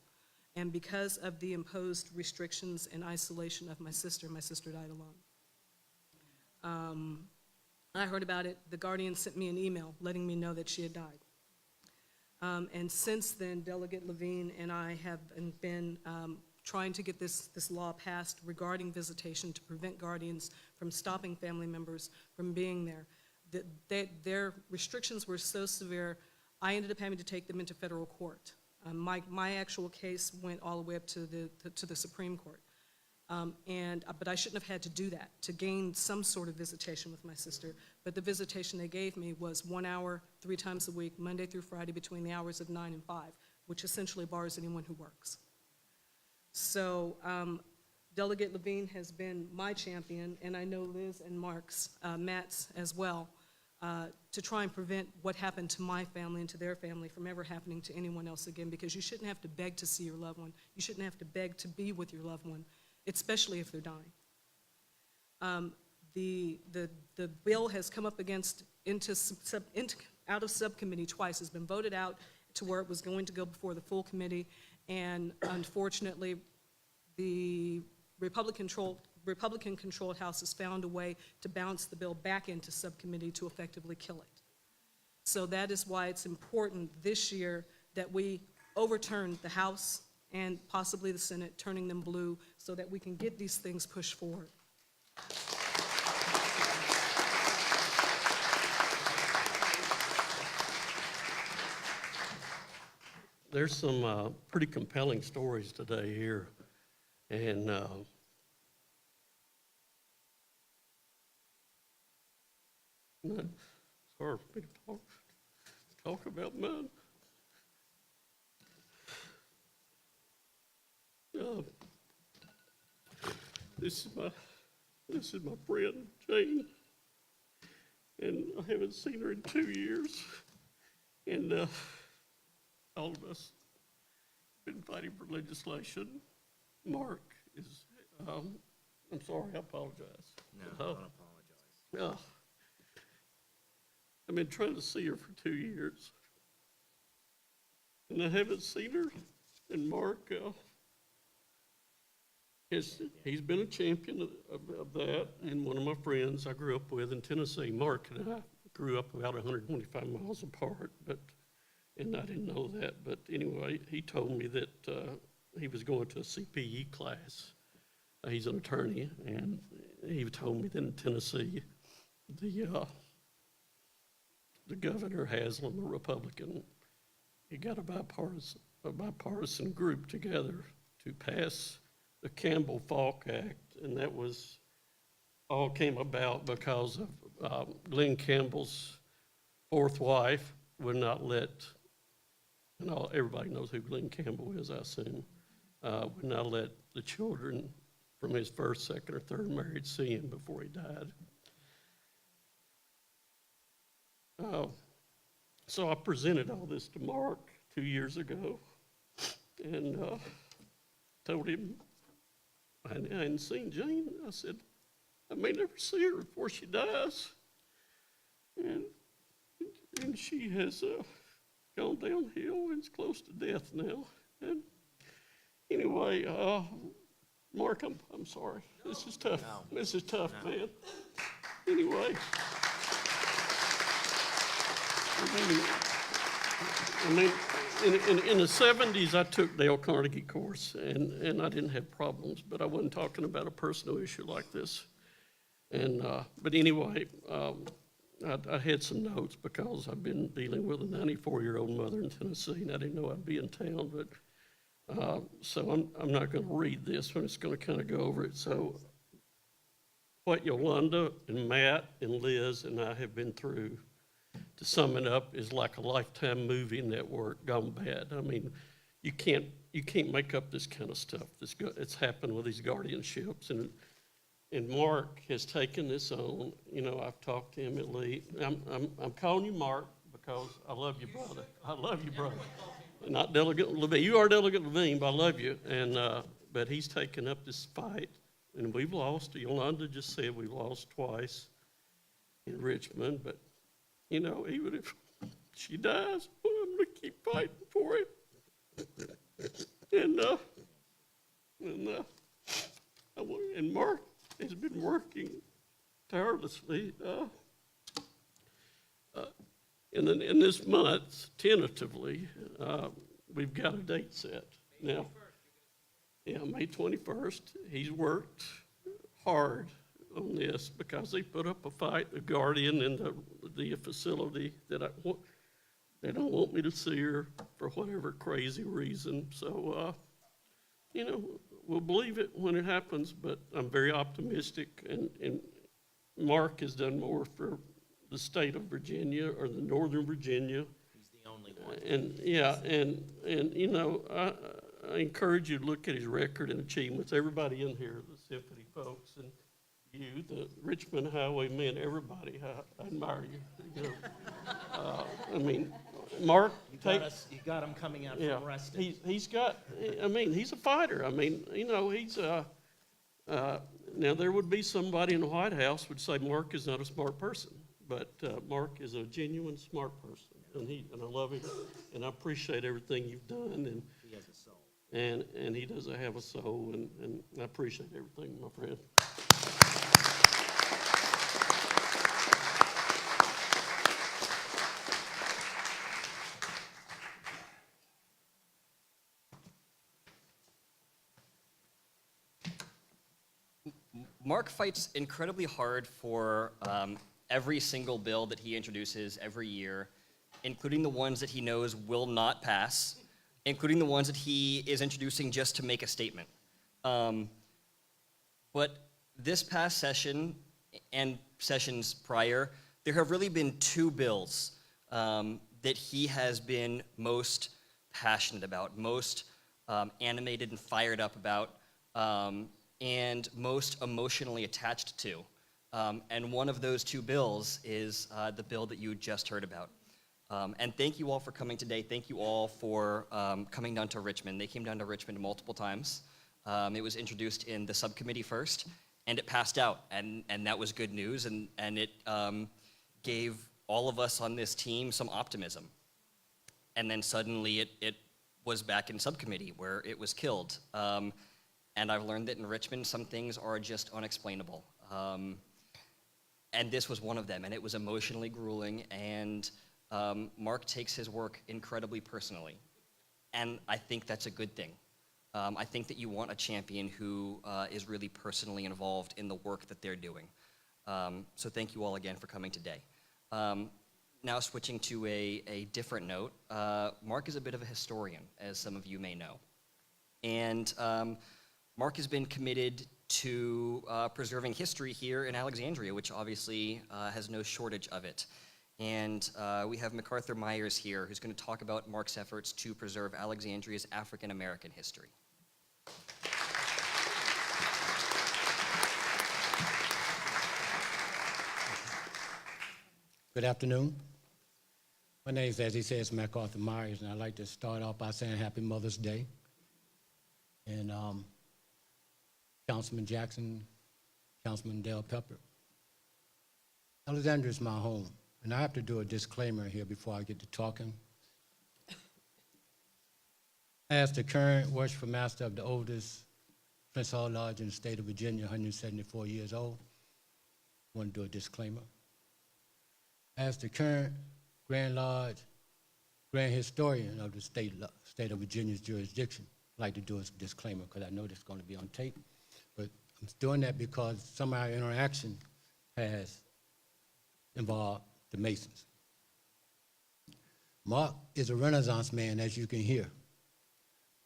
And because of the imposed restrictions and isolation of my sister died alone. I heard about it. The guardian sent me an email letting me know that she had died. And since then, Delegate Levine and I have been trying to get this law passed regarding visitation to prevent guardians from stopping family members from being there. Their restrictions were so severe, I ended up having to take them into federal court. My actual case went all the way up to the Supreme Court. But I shouldn't have had to do that to gain some sort of visitation with my sister. But the visitation they gave me was 1 hour, 3 times a week, Monday through Friday, between the hours of 9 and 5, which essentially bars anyone who works. So Delegate Levine has been my champion, and I know Liz and Matt's as well, to try and prevent what happened to my family and to their family from ever happening to anyone else again, because you shouldn't have to beg to see your loved one. You shouldn't have to beg to be with your loved one, especially if they're dying. The bill has come up out of subcommittee twice. It's been voted out to where it was going to go before the full committee, and unfortunately, the Republican-controlled House has found a way to bounce the bill back into subcommittee to effectively kill it. So that is why it's important this year that we overturn the House and possibly the Senate, turning them blue so that we can get these things pushed forward. There's some pretty compelling stories today here, and it's hard for me to talk about mine. This is my friend Jane, and I haven't seen her in 2 years, and all of us have been fighting for legislation. Mark is, I'm sorry, I apologize. No, don't apologize. I've been trying to see her for 2 years, and I haven't seen her, and Mark, he's been a champion of that, and one of my friends I grew up with in Tennessee, Mark and I grew up about 125 miles apart, and I didn't know that, but anyway, he told me that he was going to a CPE class. He's an attorney, and he told me that in Tennessee, the governor Haslam, a Republican, he got a bipartisan group together to pass the Campbell-Falk Act, and that all came about because of Glenn Campbell's fourth wife would not let, and everybody knows who Glenn Campbell is, I assume, would not let the children from his first, second, or third marriage see him before he died. So I presented all this to Mark 2 years ago, and told him I hadn't seen Jane. I said, I may never see her before she dies. And she has gone downhill and is close to death now. And anyway, Mark, I'm sorry. This is tough. This is tough, man. Anyway. I mean, in the 70s, I took Dale Carnegie course, and I didn't have problems, but I wasn't talking about a personal issue like this. And but anyway, I had some notes because I've been dealing with a 94-year-old mother in Tennessee, and I didn't know I'd be in town. But so I'm not going to read this one. It's going to kind of go over it. So what Yolanda and Matt and Liz and I have been through, to sum it up, is like a Lifetime movie network gone bad. I mean, you can't make up this kind of stuff. It's happened with these guardianships, and Mark has taken this on. You know, I've talked to him at least. I'm calling you Mark because I love you, brother. I love you, brother. Not Delegate Levine. You are Delegate Levine, but I love you. And but he's taken up this fight, and we've lost. Yolanda just said we've lost twice in Richmond, but you know, even if she dies, I'm going to keep fighting for it. And Mark has been working tirelessly. In this month, tentatively, we've got a date set. Now, yeah, May 21st. He's worked hard on this because they put up a fight, the guardian in the facility that they don't want me to see her for whatever crazy reason. So, you know, we'll believe it when it happens, but I'm very optimistic. And Mark has done more for the state of Virginia or the Northern Virginia. He's the only one. And yeah, and you know, I encourage you to look at his record and achievements. Everybody in here, the Symphony folks, and you, the Richmond Highwaymen, everybody, I admire you. You know, I mean, Mark, You got him coming out from resting. he's got. I mean, he's a fighter. I mean, you know, he's. Now there would be somebody in the White House would say Mark is not a smart person, but Mark is a genuine smart person, and I love him, and I appreciate everything you've done, and He has a soul. and he does have a soul, and I appreciate everything, my friend. Mark fights incredibly hard for every single bill that he introduces every year, including the ones that he knows will not pass, including the ones that he is introducing just to make a statement. But this past session and sessions prior, there have really been two bills that he has been most passionate about, most animated and fired up about, and most emotionally attached to. And one of those two bills is the bill that you just heard about. And thank you all for coming today. Thank you all for coming down to Richmond. They came down to Richmond multiple times. It was introduced in the subcommittee first, and it passed out, and that was good news, and it gave all of us on this team some optimism. And then suddenly it was back in subcommittee where it was killed. And I've learned that in Richmond, some things are just unexplainable. And this was one of them, and it was emotionally grueling, and Mark takes his work incredibly personally. And I think that's a good thing. I think that you want a champion who is really personally involved in the work that they're doing. So thank you all again for coming today. Now switching to a different note, Mark is a bit of a historian, as some of you may know. And Mark has been committed to preserving history here in Alexandria, which obviously has no shortage of it. And we have MacArthur Myers here, who's going to talk about Mark's efforts to preserve Alexandria's African American history. Good afternoon. My name is, as he says, MacArthur Myers, and I'd like to start off by saying Happy Mother's Day. And Councilman Jackson, Councilman Dale Pepper. Alexandria is my home, and I have to do a disclaimer here before I get to talking. As the current worshipful master of the oldest Prince Hall Lodge in the state of Virginia, 174 years old, I want to do a disclaimer. As the current Grand Lodge, Grand Historian of the state of Virginia's jurisdiction, I'd like to do a disclaimer because I know this is going to be on tape. But I'm doing that because some of our interaction has involved the Masons. Mark is a Renaissance man, as you can hear.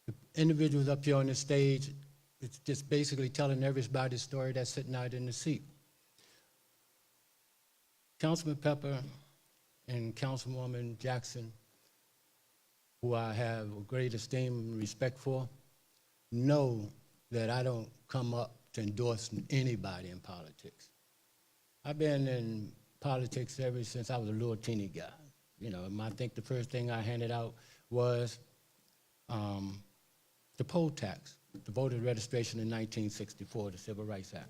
The individuals up here on the stage, it's just basically telling everybody's story that's sitting out in the seat. Councilman Pepper and Councilwoman Jackson, who I have a great esteem and respect for, know that I don't come up to endorse anybody in politics. I've been in politics ever since I was a little teeny guy. You know, I think the first thing I handed out was the poll tax, the voter registration in 1964, the Civil Rights Act.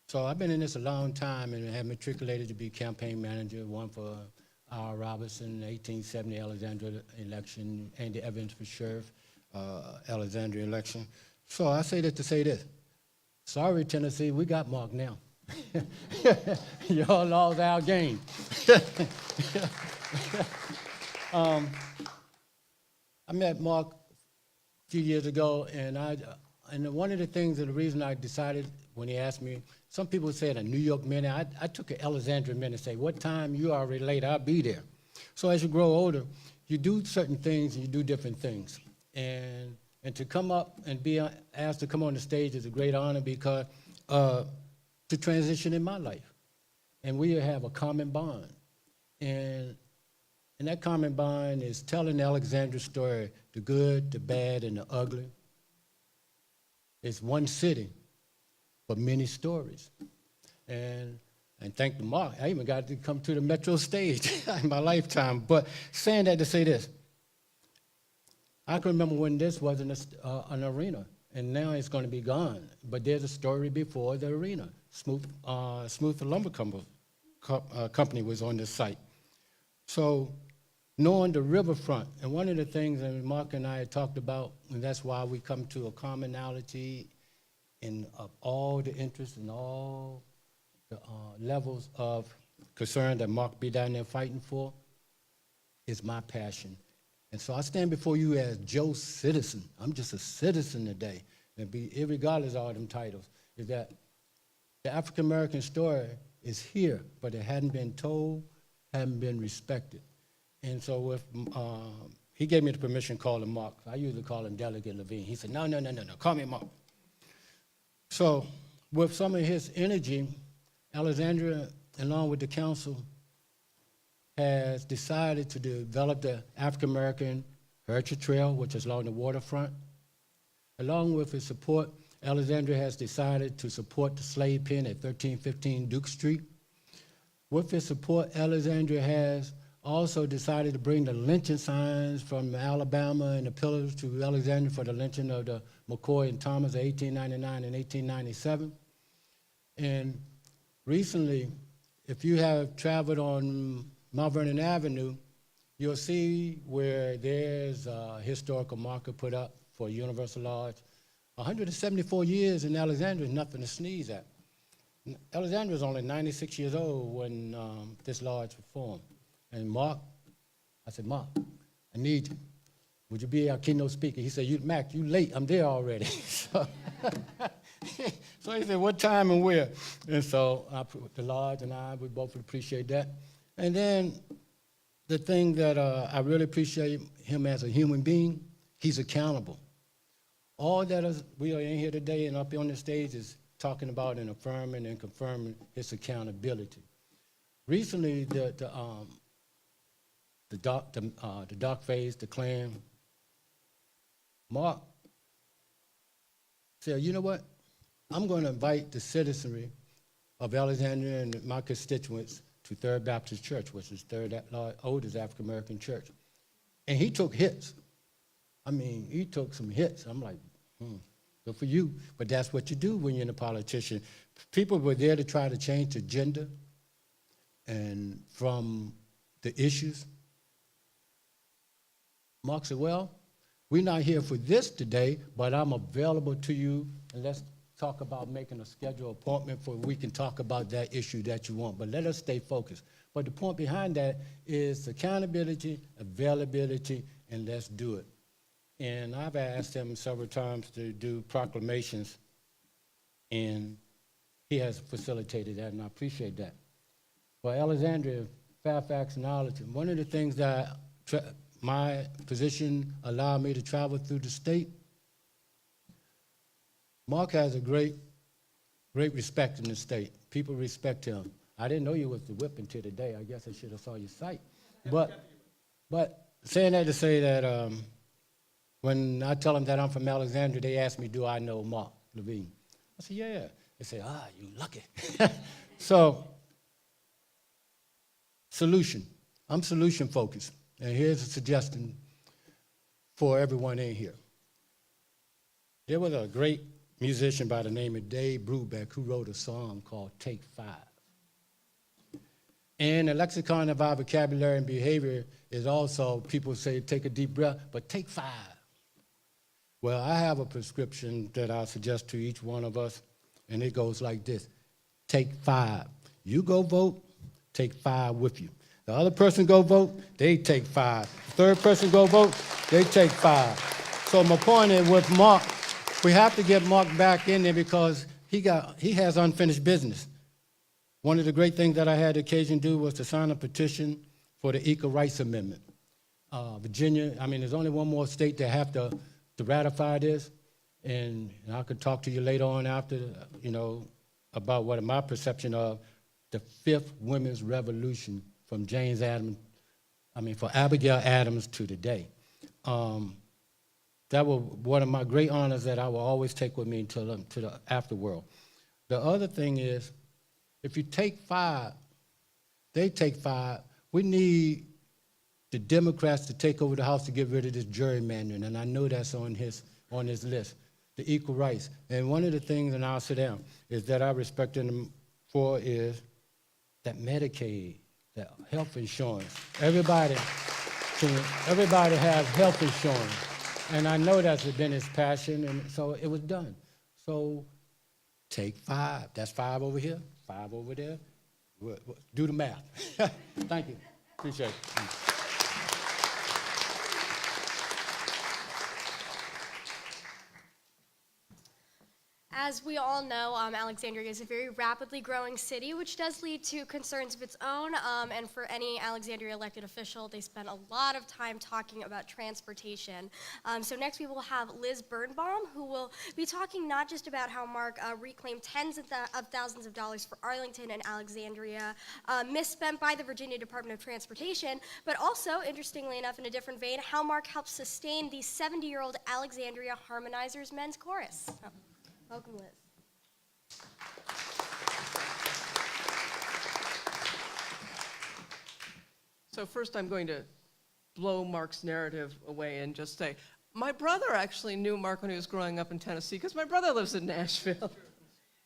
So I've been in this a long time and have matriculated to be campaign manager, one for R. Robertson, 1870 Alexandria election, Andy Evans for sheriff, Alexandria election. So I say that to say this. Sorry, Tennessee, we got Mark now. Y'all lost our game. I met Mark a few years ago, and one of the things and the reason I decided when he asked me, some people said a New York minute. I took an Alexandria minute and say, what time you already late, I'll be there. So as you grow older, you do certain things and you do different things. And to come up and be asked to come on the stage is a great honor because to transition in my life. And we have a common bond. And that common bond is telling the Alexandria story, the good, the bad, and the ugly. It's one city, but many stories. And thank the Mark, I even got to come to the Metro stage in my lifetime. But saying that to say this, I can remember when this wasn't an arena, and now it's going to be gone. But there's a story before the arena. Smoot the Lumber Company was on this site. So knowing the riverfront, and one of the things that Mark and I had talked about, and that's why we come to a commonality in all the interests and all the levels of concern that Mark be down there fighting for, is my passion. And so I stand before you as Joe Citizen. I'm just a citizen today, and irregardless of all them titles, is that the African-American story is here, but it hadn't been told, hadn't been respected. And so he gave me the permission to call him Mark. I usually call him Delegate Levine. He said, no, call me Mark. So with some of his energy, Alexandria, along with the council, has decided to develop the African-American Heritage Trail, which is along the waterfront. Along with his support, Alexandria has decided to support the slave pen at 1315 Duke Street. With his support, Alexandria has also decided to bring the lynching signs from Alabama and the pillars to Alexandria for the lynching of the McCoy and Thomas of 1899 and 1897. And recently, if you have traveled on Mount Vernon Avenue, you'll see where there's a historical marker put up for Universal Lodge. 174 years in Alexandria is nothing to sneeze at. Alexandria was only 96 years old when this lodge was formed. And Mark, I said, Mark, I need you. Would you be our keynote speaker? He said, Mac, you late. I'm there already. So he said, what time and where? And so the lodge and I, we both appreciate that. And then the thing that I really appreciate him as a human being, he's accountable. All that we are in here today and up on the stage is talking about and affirming and confirming his accountability. Recently, the dark phase, the Klan, Mark said, you know what? I'm going to invite the citizenry of Alexandria and my constituents to Third Baptist Church, which is third oldest African-American church. And he took hits. I mean, he took some hits. I'm like, good for you. But that's what you do when you're a politician. People were there to try to change the agenda and from the issues. Mark said, well, we're not here for this today, but I'm available to you, and let's talk about making a scheduled appointment for we can talk about that issue that you want. But let us stay focused. But the point behind that is accountability, availability, and let's do it. And I've asked him several times to do proclamations, and he has facilitated that, and I appreciate that. For Alexandria, Fairfax, and Arlington, one of the things that my position allowed me to travel through the state, Mark has a great respect in the state. People respect him. I didn't know you was the whip until today. I guess I should have saw your site. But saying that to say that when I tell them that I'm from Alexandria, they ask me, do I know Mark Levine? I said, yeah. They say, you lucky. So, solution. I'm solution focused. And here's a suggestion for everyone in here. There was a great musician by the name of Dave Brubeck who wrote a song called Take 5. And the lexicon of our vocabulary and behavior is also, people say take a deep breath, but take 5. Well, I have a prescription that I'll suggest to each one of us, and it goes like this. Take 5. You go vote, take 5 with you. The other person go vote, they take 5. The third person go vote, they take 5. So my point is with Mark, we have to get Mark back in there because he has unfinished business. One of the great things that I had the occasion to do was to sign a petition for the Equal Rights Amendment. Virginia, there's only one more state that have to ratify this, and I could talk to you later on after, about what my perception of the 5th women's revolution from for Abigail Adams to today. That was one of my great honors that I will always take with me to the afterworld. The other thing is, if you take 5, they take 5, we need the Democrats to take over the House to get rid of this gerrymandering, and I know that's on his list, the equal rights. And one of the things, and I'll sit down, is that I respect them for is that Medicaid, that health insurance. Everybody has health insurance. And I know that's been his passion, and so it was done. So take 5. That's 5 over here, 5 over there. Do the math. Thank you. Appreciate it. As we all know, Alexandria is a very rapidly growing city, which does lead to concerns of its own. And for any Alexandria elected official, they spend a lot of time talking about transportation. So next we will have Liz Birnbaum, who will be talking not just about how Mark reclaimed tens of thousands of dollars for Arlington and Alexandria, misspent by the Virginia Department of Transportation, but also, interestingly enough, in a different vein, how Mark helped sustain the 70-year-old Alexandria Harmonizers Men's Chorus. So, welcome, Liz. So first I'm going to blow Mark's narrative away and just say, my brother actually knew Mark when he was growing up in Tennessee, because my brother lives in Nashville.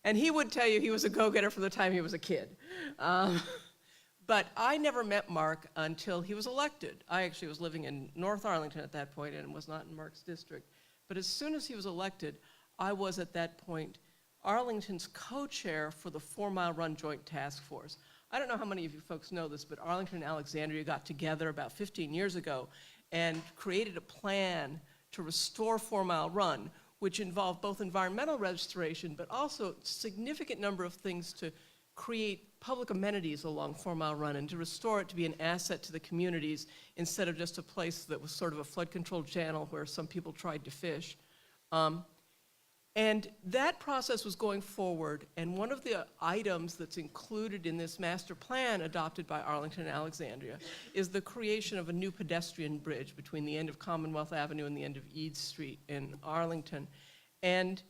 And he would tell you he was a go-getter from the time he was a kid. But I never met Mark until he was elected. I actually was living in North Arlington at that point and was not in Mark's district. But as soon as he was elected, I was at that point Arlington's co-chair for the 4 Mile Run Joint Task Force. I don't know how many of you folks know this, but Arlington and Alexandria got together about 15 years ago and created a plan to restore 4 Mile Run, which involved both environmental restoration, but also a significant number of things to create public amenities along 4 Mile Run and to restore it to be an asset to the communities instead of just a place that was sort of a flood-controlled channel where some people tried to fish. And that process was going forward, and one of the items that's included in this master plan adopted by Arlington and Alexandria is the creation of a new pedestrian bridge between the end of Commonwealth Avenue and the end of Eads Street in Arlington. And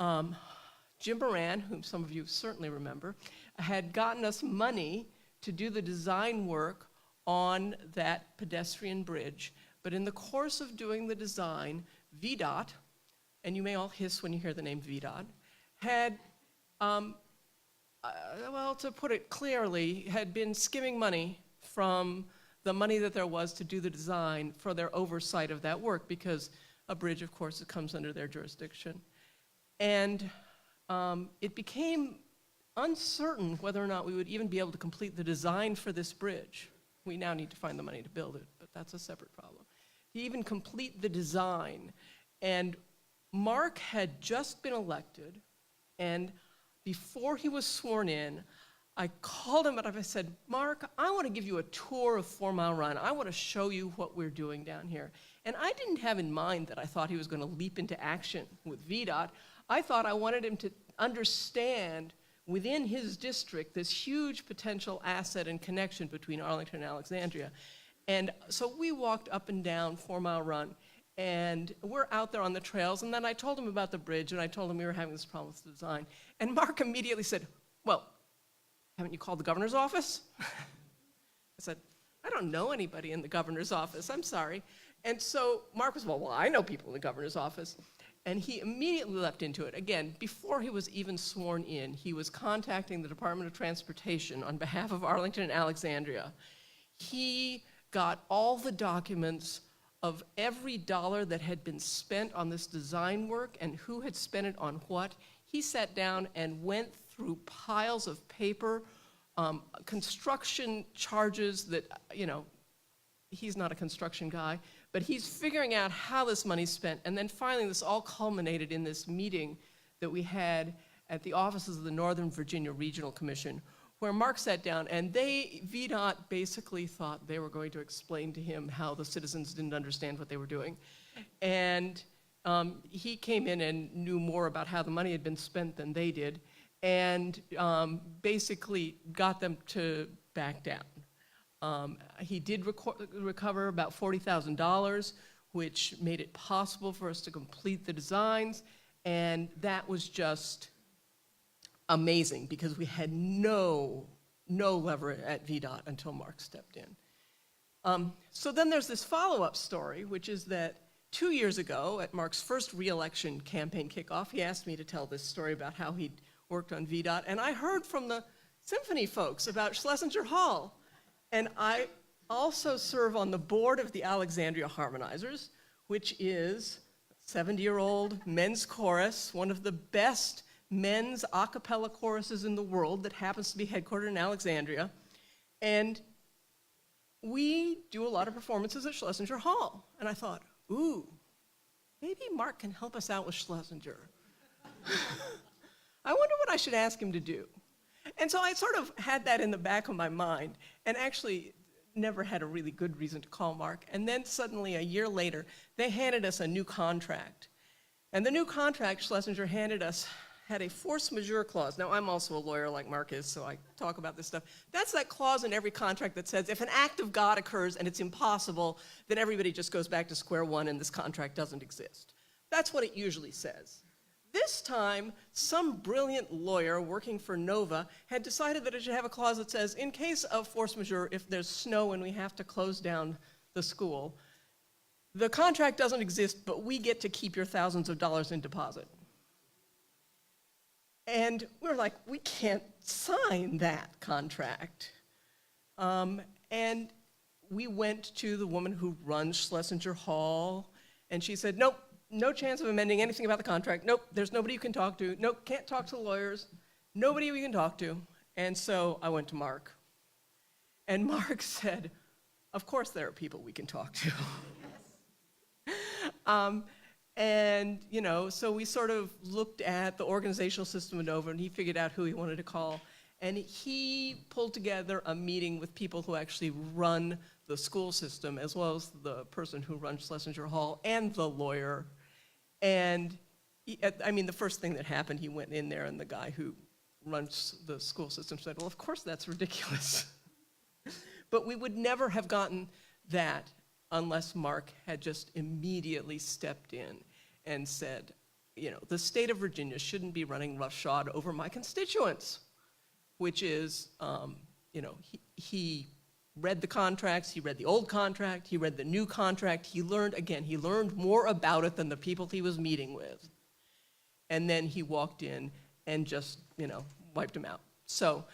Jim Moran, whom some of you certainly remember, had gotten us money to do the design work on that pedestrian bridge. But in the course of doing the design, VDOT, and you may all hiss when you hear the name VDOT, had, well, to put it clearly, had been skimming money from the money that there was to do the design for their oversight of that work, because a bridge, of course, it comes under their jurisdiction. And it became uncertain whether or not we would even be able to complete the design for this bridge. We now need to find the money to build it, but that's a separate problem. To even complete the design. And Mark had just been elected, and before he was sworn in, I called him and I said, Mark, I want to give you a tour of 4 Mile Run. I want to show you what we're doing down here. And I didn't have in mind that I thought he was going to leap into action with VDOT. I thought I wanted him to understand within his district this huge potential asset and connection between Arlington and Alexandria. And so we walked up and down 4 Mile Run, and we're out there on the trails, and then I told him about the bridge, and I told him we were having this problem with the design. And Mark immediately said, well, haven't you called the governor's office? I said, I don't know anybody in the governor's office, I'm sorry. And so Mark was, well, I know people in the governor's office. And he immediately leapt into it. Again, before he was even sworn in, he was contacting the Department of Transportation on behalf of Arlington and Alexandria. He got all the documents of every dollar that had been spent on this design work and who had spent it on what. He sat down and went through piles of paper, construction charges that, you know, he's not a construction guy, but he's figuring out how this money's spent. And then finally, this all culminated in this meeting that we had at the offices of the Northern Virginia Regional Commission, where Mark sat down, and VDOT basically thought they were going to explain to him how the citizens didn't understand what they were doing. And he came in and knew more about how the money had been spent than they did, and basically got them to back down. He did recover about $40,000, which made it possible for us to complete the designs, and that was just amazing because we had no lever at VDOT until Mark stepped in. So then there's this follow-up story, which is that 2 years ago, at Mark's first re-election campaign kickoff, he asked me to tell this story about how he'd worked on VDOT, and I heard from the Symphony folks about Schlesinger Hall. And I also serve on the board of the Alexandria Harmonizers, which is a 70-year-old men's chorus, one of the best men's a cappella choruses in the world that happens to be headquartered in Alexandria. And we do a lot of performances at Schlesinger Hall. And I thought, ooh, maybe Mark can help us out with Schlesinger. I wonder what I should ask him to do. And so I sort of had that in the back of my mind, and actually never had a really good reason to call Mark. And then suddenly, a year later, they handed us a new contract. And the new contract Schlesinger handed us had a force majeure clause. Now, I'm also a lawyer like Mark is, so I talk about this stuff. That's that clause in every contract that says if an act of God occurs and it's impossible, then everybody just goes back to square one and this contract doesn't exist. That's what it usually says. This time, some brilliant lawyer working for Nova had decided that it should have a clause that says, in case of force majeure, if there's snow and we have to close down the school, the contract doesn't exist, but we get to keep your thousands of dollars in deposit. And we're like, we can't sign that contract. And we went to the woman who runs Schlesinger Hall, and she said, nope. No chance of amending anything about the contract. Nope, there's nobody you can talk to. Nope, can't talk to the lawyers. Nobody we can talk to. And so I went to Mark. And Mark said, of course there are people we can talk to. And, you know, so we sort of looked at the organizational system of Nova, and he figured out who he wanted to call. And he pulled together a meeting with people who actually run the school system, as well as the person who runs Schlesinger Hall and the lawyer. And I mean, the first thing that happened, he went in there, and the guy who runs the school system said, well, of course that's ridiculous. But we would never have gotten that unless Mark had just immediately stepped in and said, you know, the state of Virginia shouldn't be running roughshod over my constituents, which is, he read the contracts, he read the old contract, he read the new contract, he learned more about it than the people he was meeting with. And then he walked in and just, wiped him out. So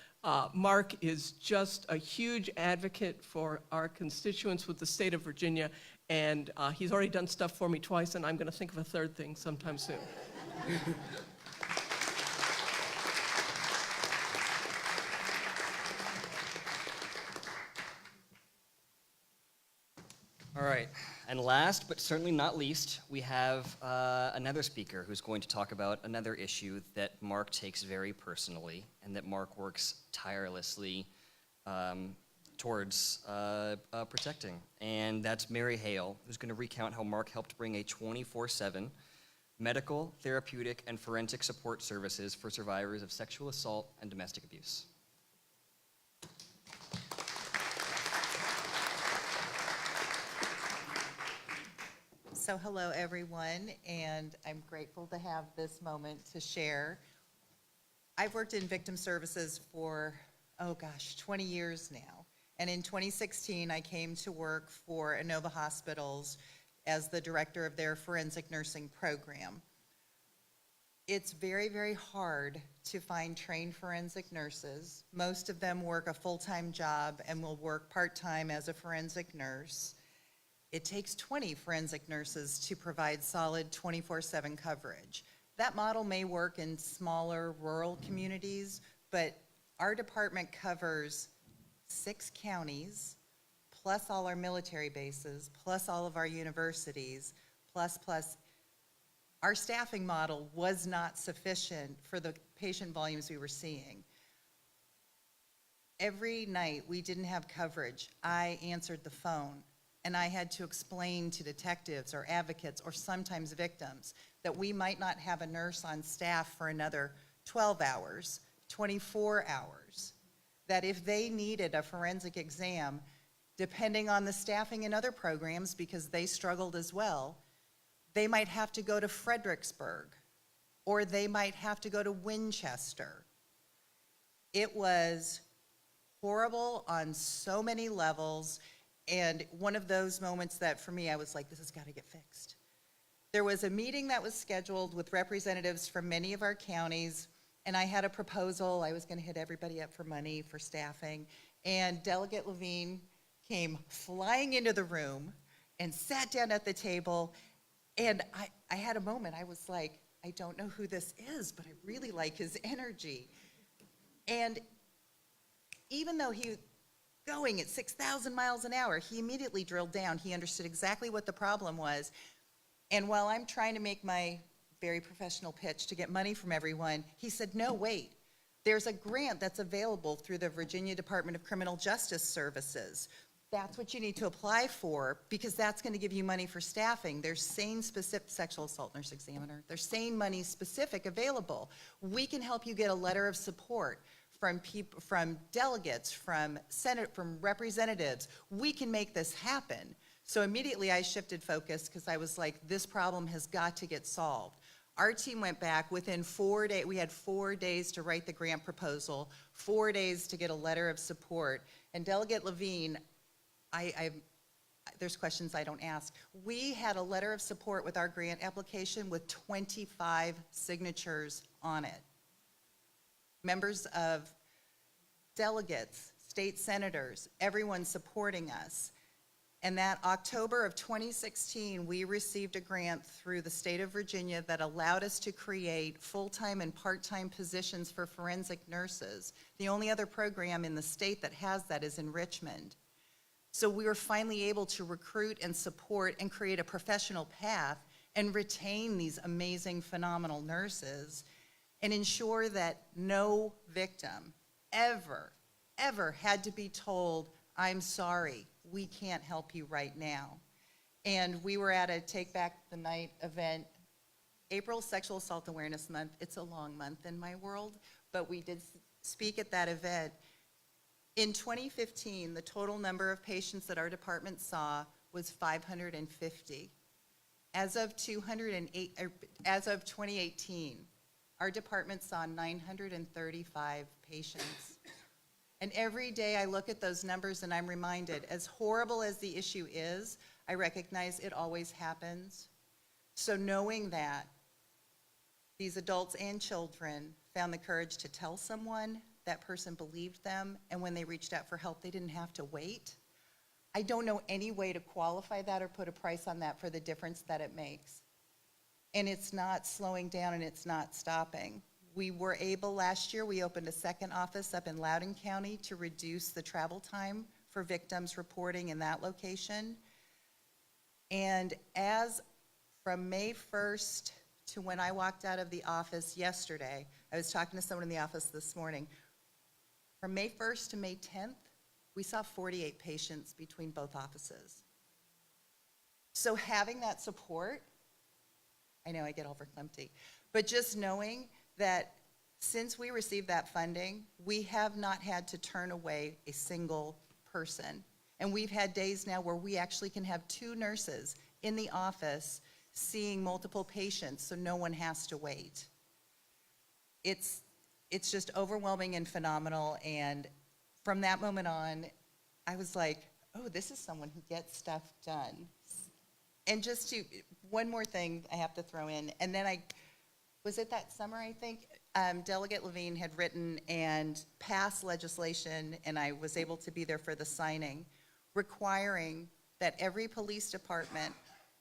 Mark is just a huge advocate for our constituents with the state of Virginia, and he's already done stuff for me twice, and I'm going to think of a third thing sometime soon. All right, and last but certainly not least, we have another speaker who's going to talk about another issue that Mark takes very personally and that Mark works tirelessly towards protecting. And that's Mary Hale, who's going to recount how Mark helped bring a 24/7 medical, therapeutic, and forensic support services for survivors of sexual assault and domestic abuse. So hello, everyone, and I'm grateful to have this moment to share. I've worked in victim services for, 20 years now. And in 2016, I came to work for Inova Hospitals as the director of their forensic nursing program. It's very, very hard to find trained forensic nurses. Most of them work a full-time job and will work part-time as a forensic nurse. It takes 20 forensic nurses to provide solid 24/7 coverage. That model may work in smaller rural communities, but our department covers 6 counties, plus all our military bases, plus all of our universities, plus. Our staffing model was not sufficient for the patient volumes we were seeing. Every night we didn't have coverage, I answered the phone. And I had to explain to detectives or advocates or sometimes victims that we might not have a nurse on staff for another 12 hours, 24 hours. That if they needed a forensic exam, depending on the staffing in other programs, because they struggled as well, they might have to go to Fredericksburg, or they might have to go to Winchester. It was horrible on so many levels. And one of those moments that for me, I was like, this has got to get fixed. There was a meeting that was scheduled with representatives from many of our counties, and I had a proposal. I was going to hit everybody up for money for staffing. And Delegate Levine came flying into the room and sat down at the table. And I had a moment. I was like, I don't know who this is, but I really like his energy. And even though he going at 6,000 miles an hour, he immediately drilled down. He understood exactly what the problem was. And while I'm trying to make my very professional pitch to get money from everyone, he said, no, wait. There's a grant that's available through the Virginia Department of Criminal Justice Services. That's what you need to apply for, because that's going to give you money for staffing. There's SANE specific sexual assault nurse examiner. There's SANE money specific available. We can help you get a letter of support from people, from delegates, from representatives. We can make this happen. So immediately I shifted focus because I was like, this problem has got to get solved. Our team went back within 4 days. We had 4 days to write the grant proposal, 4 days to get a letter of support. And Delegate Levine, there's questions I don't ask. We had a letter of support with our grant application with 25 signatures on it. Members of delegates, state senators, everyone supporting us. And that October of 2016, we received a grant through the state of Virginia that allowed us to create full-time and part-time positions for forensic nurses. The only other program in the state that has that is in Richmond. So we were finally able to recruit and support and create a professional path and retain these amazing, phenomenal nurses, and ensure that no victim ever had to be told, I'm sorry, we can't help you right now. And we were at a Take Back the Night event, April Sexual Assault Awareness Month. It's a long month in my world, but we did speak at that event. In 2015, the total number of patients that our department saw was 550. As of 2018, our department saw 935 patients. And every day I look at those numbers and I'm reminded, as horrible as the issue is, I recognize it always happens. So knowing that these adults and children found the courage to tell someone, that person believed them, and when they reached out for help, they didn't have to wait. I don't know any way to qualify that or put a price on that for the difference that it makes. And it's not slowing down and it's not stopping. We were able, last year, we opened a second office up in Loudoun County to reduce the travel time for victims reporting in that location. And as from May 1st to when I walked out of the office yesterday, I was talking to someone in the office this morning, from May 1st to May 10th, we saw 48 patients between both offices. So having that support, I know I get overclumpy, but just knowing that since we received that funding, we have not had to turn away a single person. And we've had days now where we actually can have 2 nurses in the office seeing multiple patients, so no one has to wait. It's just overwhelming and phenomenal, and from that moment on, I was like, oh, this is someone who gets stuff done. And one more thing I have to throw in, and then was it that summer, I think? Delegate Levine had written and passed legislation, and I was able to be there for the signing, requiring that every police department,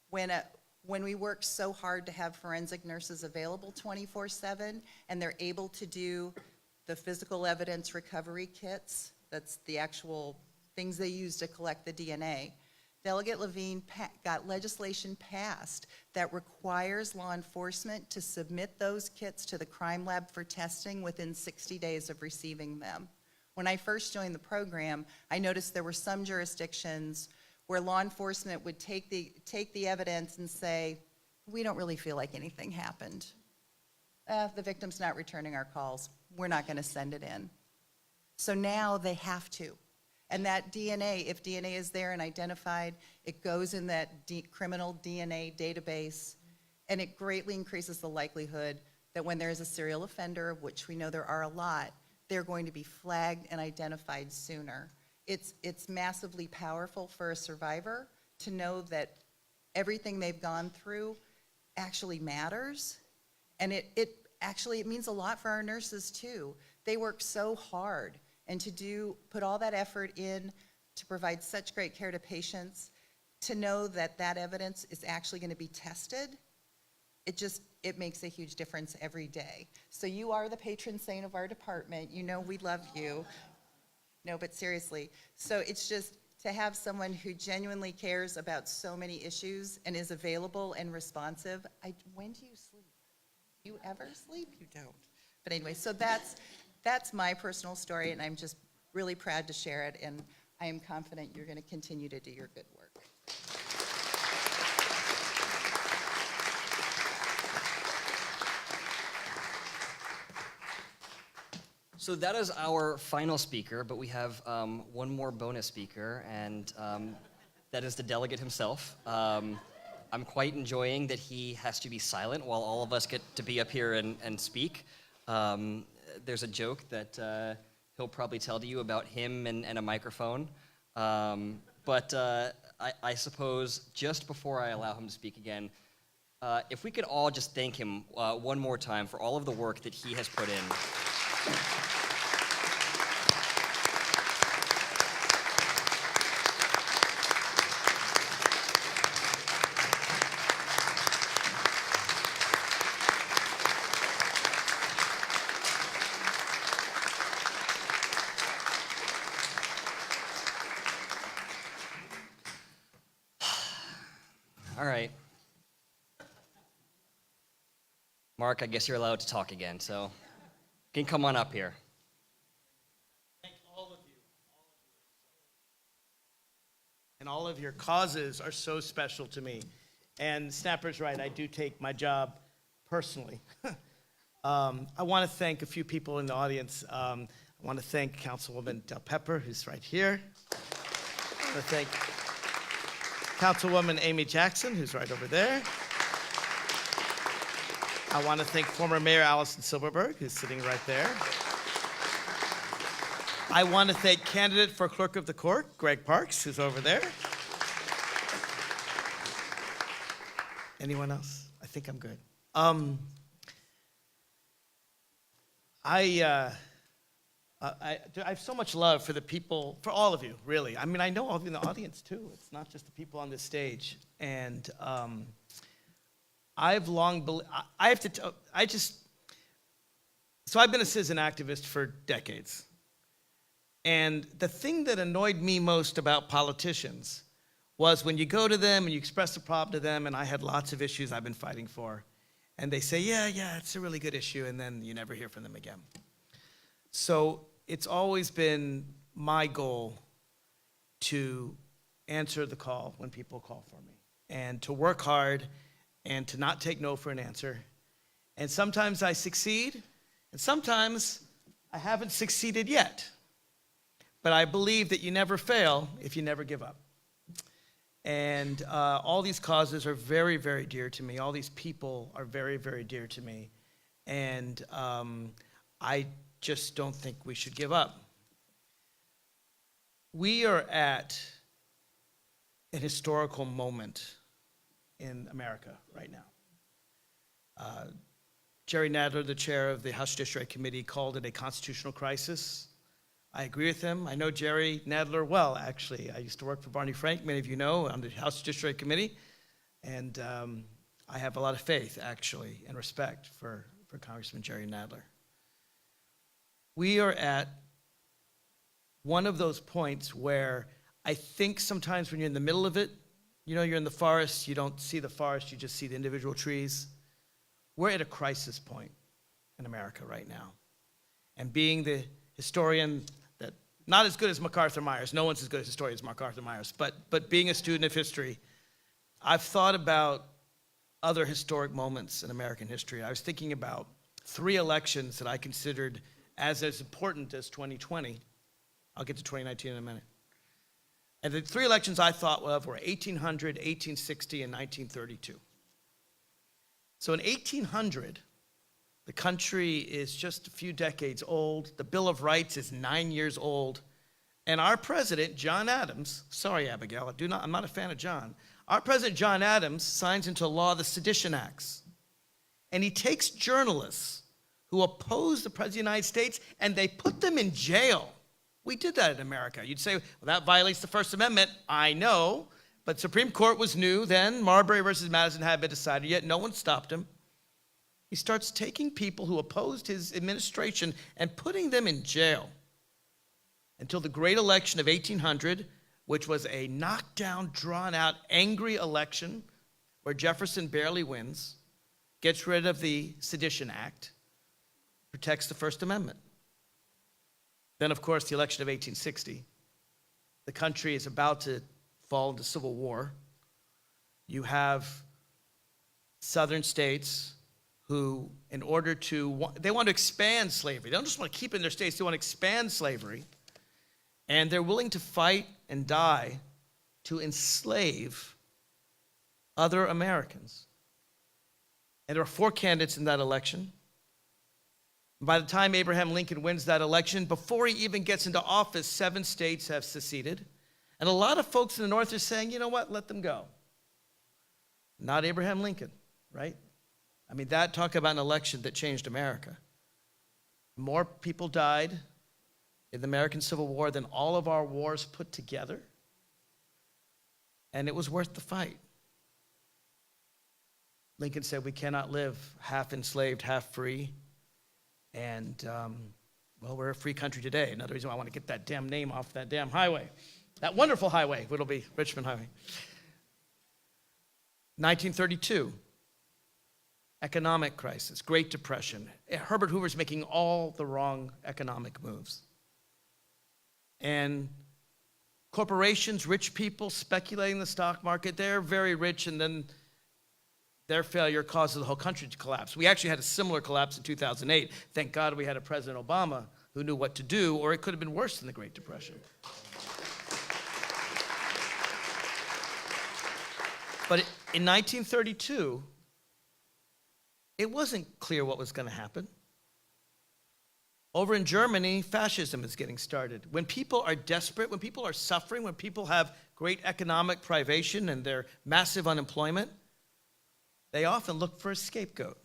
when we work so hard to have forensic nurses available 24/7, and they're able to do the physical evidence recovery kits, that's the actual things they use to collect the DNA, Delegate Levine got legislation passed that requires law enforcement to submit those kits to the crime lab for testing within 60 days of receiving them. When I first joined the program, I noticed there were some jurisdictions where law enforcement would take the evidence and say, we don't really feel like anything happened. The victim's not returning our calls. We're not going to send it in. So now they have to. And that DNA, if DNA is there and identified, it goes in that criminal DNA database, and it greatly increases the likelihood that when there is a serial offender, of which we know there are a lot, they're going to be flagged and identified sooner. It's massively powerful for a survivor to know that everything they've gone through actually matters, and it means a lot for our nurses too. They work so hard, and to put all that effort in to provide such great care to patients, to know that that evidence is actually going to be tested, it makes a huge difference every day. So you are the patron saint of our department. You know we love you. No, but seriously. So it's just to have someone who genuinely cares about so many issues and is available and responsive. When do you sleep? Do you ever sleep? You don't. But anyway, so that's my personal story, and I'm just really proud to share it, and I am confident you're going to continue to do your good work. So that is our final speaker, but we have one more bonus speaker, and that is the delegate himself. I'm quite enjoying that he has to be silent while all of us get to be up here and speak. There's a joke that he'll probably tell to you about him and a microphone. But I suppose just before I allow him to speak again, if we could all just thank him one more time for all of the work that he has put in. All right. Mark, I guess you're allowed to talk again, so you can come on up here. Thank all of you. And all of your causes are so special to me. And Snapper's right, I do take my job personally. I want to thank a few people in the audience. I want to thank Councilwoman Del Pepper, who's right here. I want to thank Councilwoman Amy Jackson, who's right over there. I want to thank former Mayor Allison Silverberg, who's sitting right there. I want to thank candidate for clerk of the court, Greg Parks, who's over there. Anyone else? I think I'm good. I have so much love for the people, for all of you, really. I mean, I know all of you in the audience, too. It's not just the people on this stage. And I've long believed, so I've been a citizen activist for decades. And the thing that annoyed me most about politicians was when you go to them and you express the problem to them, and I had lots of issues I've been fighting for, and they say, yeah, it's a really good issue, and then you never hear from them again. So it's always been my goal to answer the call when people call for me, and to work hard, and to not take no for an answer. And sometimes I succeed, and sometimes I haven't succeeded yet. But I believe that you never fail if you never give up. And all these causes are very, very dear to me. All these people are very, very dear to me. And I just don't think we should give up. We are at an historical moment in America right now. Jerry Nadler, the chair of the House Judiciary Committee, called it a constitutional crisis. I agree with him. I know Jerry Nadler well, actually. I used to work for Barney Frank, many of you know, on the House Judiciary Committee. And I have a lot of faith, actually, and respect for Congressman Jerry Nadler. We are at one of those points where I think sometimes when you're in the middle of it, you know, you're in the forest, you don't see the forest, you just see the individual trees. We're at a crisis point in America right now. And being the historian that, not as good as MacArthur Myers, no one's as good as historian as MacArthur Myers, but being a student of history, I've thought about other historic moments in American history. I was thinking about 3 elections that I considered as important as 2020. I'll get to 2019 in a minute. And the 3 elections I thought of were 1800, 1860, and 1932. So in 1800, the country is just a few decades old. The Bill of Rights is 9 years old. And our president, John Adams, sorry, Abigail, I'm not a fan of John. Our president, John Adams, signs into law the Sedition Acts. And he takes journalists who oppose the President of the United States and they put them in jail. We did that in America. You'd say, well, that violates the First Amendment. I know, but Supreme Court was new then. Marbury versus Madison hadn't been decided yet. No one stopped him. He starts taking people who opposed his administration and putting them in jail until the great election of 1800, which was a knockdown, drawn-out, angry election where Jefferson barely wins, gets rid of the Sedition Act, protects the First Amendment. Then, of course, the election of 1860. The country is about to fall into civil war. You have southern states who, in order to, they want to expand slavery. They don't just want to keep it in their states, they want to expand slavery. And they're willing to fight and die to enslave other Americans. And there are 4 candidates in that election. By the time Abraham Lincoln wins that election, before he even gets into office, 7 states have seceded. And a lot of folks in the North are saying, you know what, let them go. Not Abraham Lincoln, right? I mean, talk about an election that changed America. More people died in the American Civil War than all of our wars put together. And it was worth the fight. Lincoln said we cannot live half enslaved, half free. And, well, we're a free country today. Another reason why I want to get that damn name off that damn highway. That wonderful highway, it'll be Richmond Highway. 1932, economic crisis, Great Depression. Herbert Hoover's making all the wrong economic moves. And corporations, rich people speculating in the stock market, they're very rich, and then their failure causes the whole country to collapse. We actually had a similar collapse in 2008. Thank God we had a President Obama who knew what to do, or it could have been worse than the Great Depression. But in 1932, it wasn't clear what was going to happen. Over in Germany, fascism is getting started. When people are desperate, when people are suffering, when people have great economic privation and their massive unemployment, they often look for a scapegoat.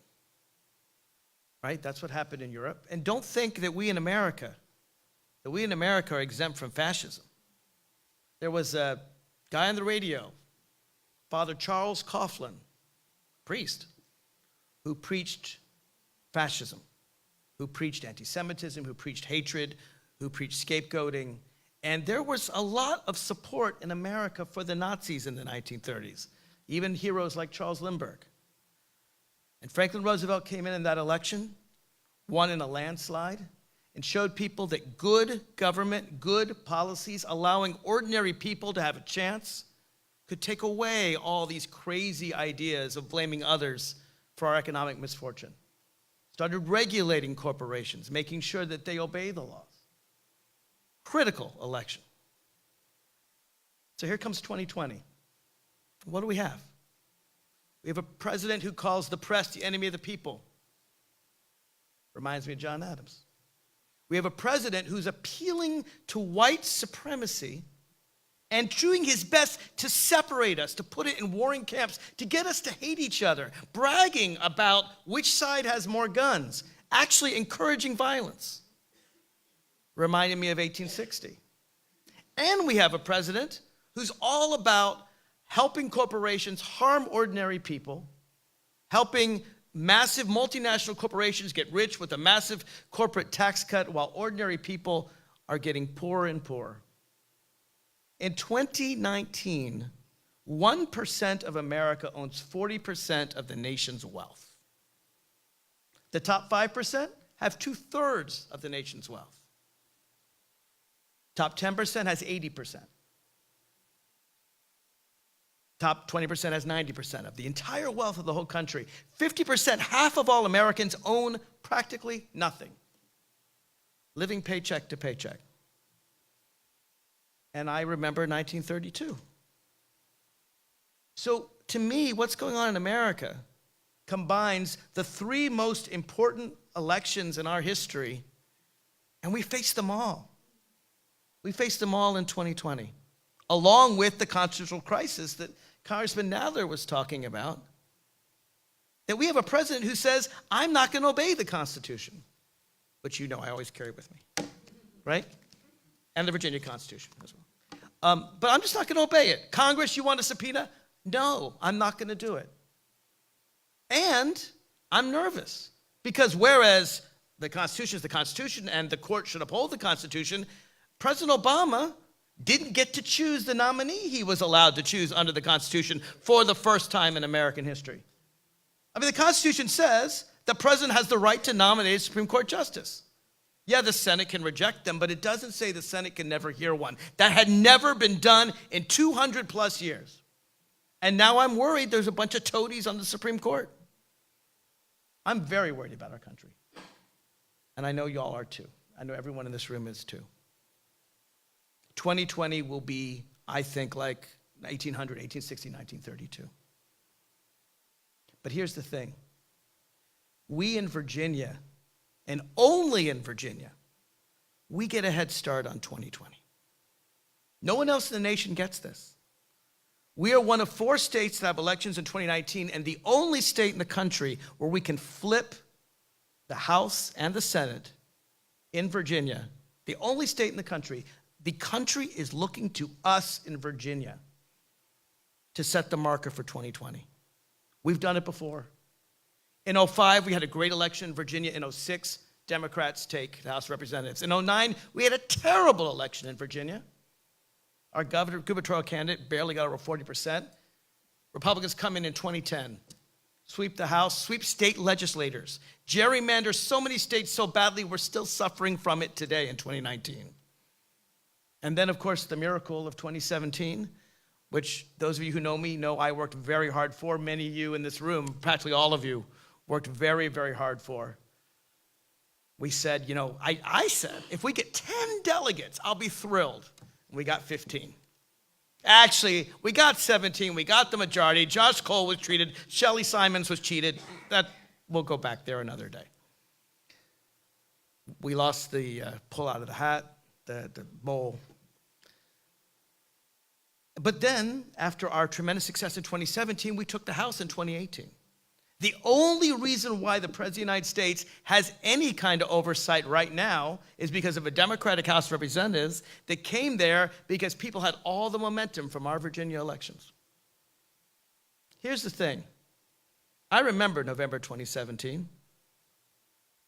Right? That's what happened in Europe. And don't think that we in America are exempt from fascism. There was a guy on the radio, Father Charles Coughlin, priest, who preached fascism, who preached anti-Semitism, who preached hatred, who preached scapegoating. And there was a lot of support in America for the Nazis in the 1930s, even heroes like Charles Lindbergh. And Franklin Roosevelt came in that election, won in a landslide, and showed people that good government, good policies, allowing ordinary people to have a chance, could take away all these crazy ideas of blaming others for our economic misfortune. Started regulating corporations, making sure that they obey the laws. Critical election. So here comes 2020. What do we have? We have a president who calls the press the enemy of the people. Reminds me of John Adams. We have a president who's appealing to white supremacy and doing his best to separate us, to put it in warring camps, to get us to hate each other, bragging about which side has more guns, actually encouraging violence. Reminding me of 1860. And we have a president who's all about helping corporations harm ordinary people, helping massive multinational corporations get rich with a massive corporate tax cut while ordinary people are getting poorer and poorer. In 2019, 1% of America owns 40% of the nation's wealth. The top 5% have 2/3 of the nation's wealth. Top 10% has 80%. Top 20% has 90% of the entire wealth of the whole country. 50%, half of all Americans own practically nothing, living paycheck to paycheck. And I remember 1932. So to me, what's going on in America combines the three most important elections in our history, and we faced them all. We faced them all in 2020, along with the constitutional crisis that Congressman Nadler was talking about, that we have a president who says, I'm not going to obey the Constitution, which you know I always carry with me, right? And the Virginia Constitution as well. But I'm just not going to obey it. Congress, you want a subpoena? No, I'm not going to do it. And I'm nervous because whereas the Constitution is the Constitution and the court should uphold the Constitution, President Obama didn't get to choose the nominee he was allowed to choose under the Constitution for the first time in American history. I mean, the Constitution says the president has the right to nominate a Supreme Court justice. Yeah, the Senate can reject them, but it doesn't say the Senate can never hear one. That had never been done in 200 plus years. And now I'm worried there's a bunch of toadies on the Supreme Court. I'm very worried about our country. And I know y'all are too. I know everyone in this room is too. 2020 will be, I think, like 1800, 1860, 1932. But here's the thing. We in Virginia, and only in Virginia, we get a head start on 2020. No one else in the nation gets this. We are one of 4 states that have elections in 2019, and the only state in the country where we can flip the House and the Senate in Virginia, the only state in the country. The country is looking to us in Virginia to set the marker for 2020. We've done it before. In 2005, we had a great election in Virginia. In 2006, Democrats take the House of Representatives. In 2009, we had a terrible election in Virginia. Our gubernatorial candidate barely got over 40%. Republicans come in 2010, sweep the House, sweep state legislators, gerrymander so many states so badly we're still suffering from it today in 2019. And then, of course, the miracle of 2017, which those of you who know me know I worked very hard for. Many of you in this room, practically all of you, worked very, very hard for. We said, I said, if we get 10 delegates, I'll be thrilled. We got 15. Actually, we got 17. We got the majority. Josh Cole was treated. Shelley Simons was cheated. We'll go back there another day. We lost the pull out of the hat, the bowl. But then, after our tremendous success in 2017, we took the House in 2018. The only reason why the President of the United States has any kind of oversight right now is because of a Democratic House of Representatives that came there because people had all the momentum from our Virginia elections. Here's the thing. I remember November 2017.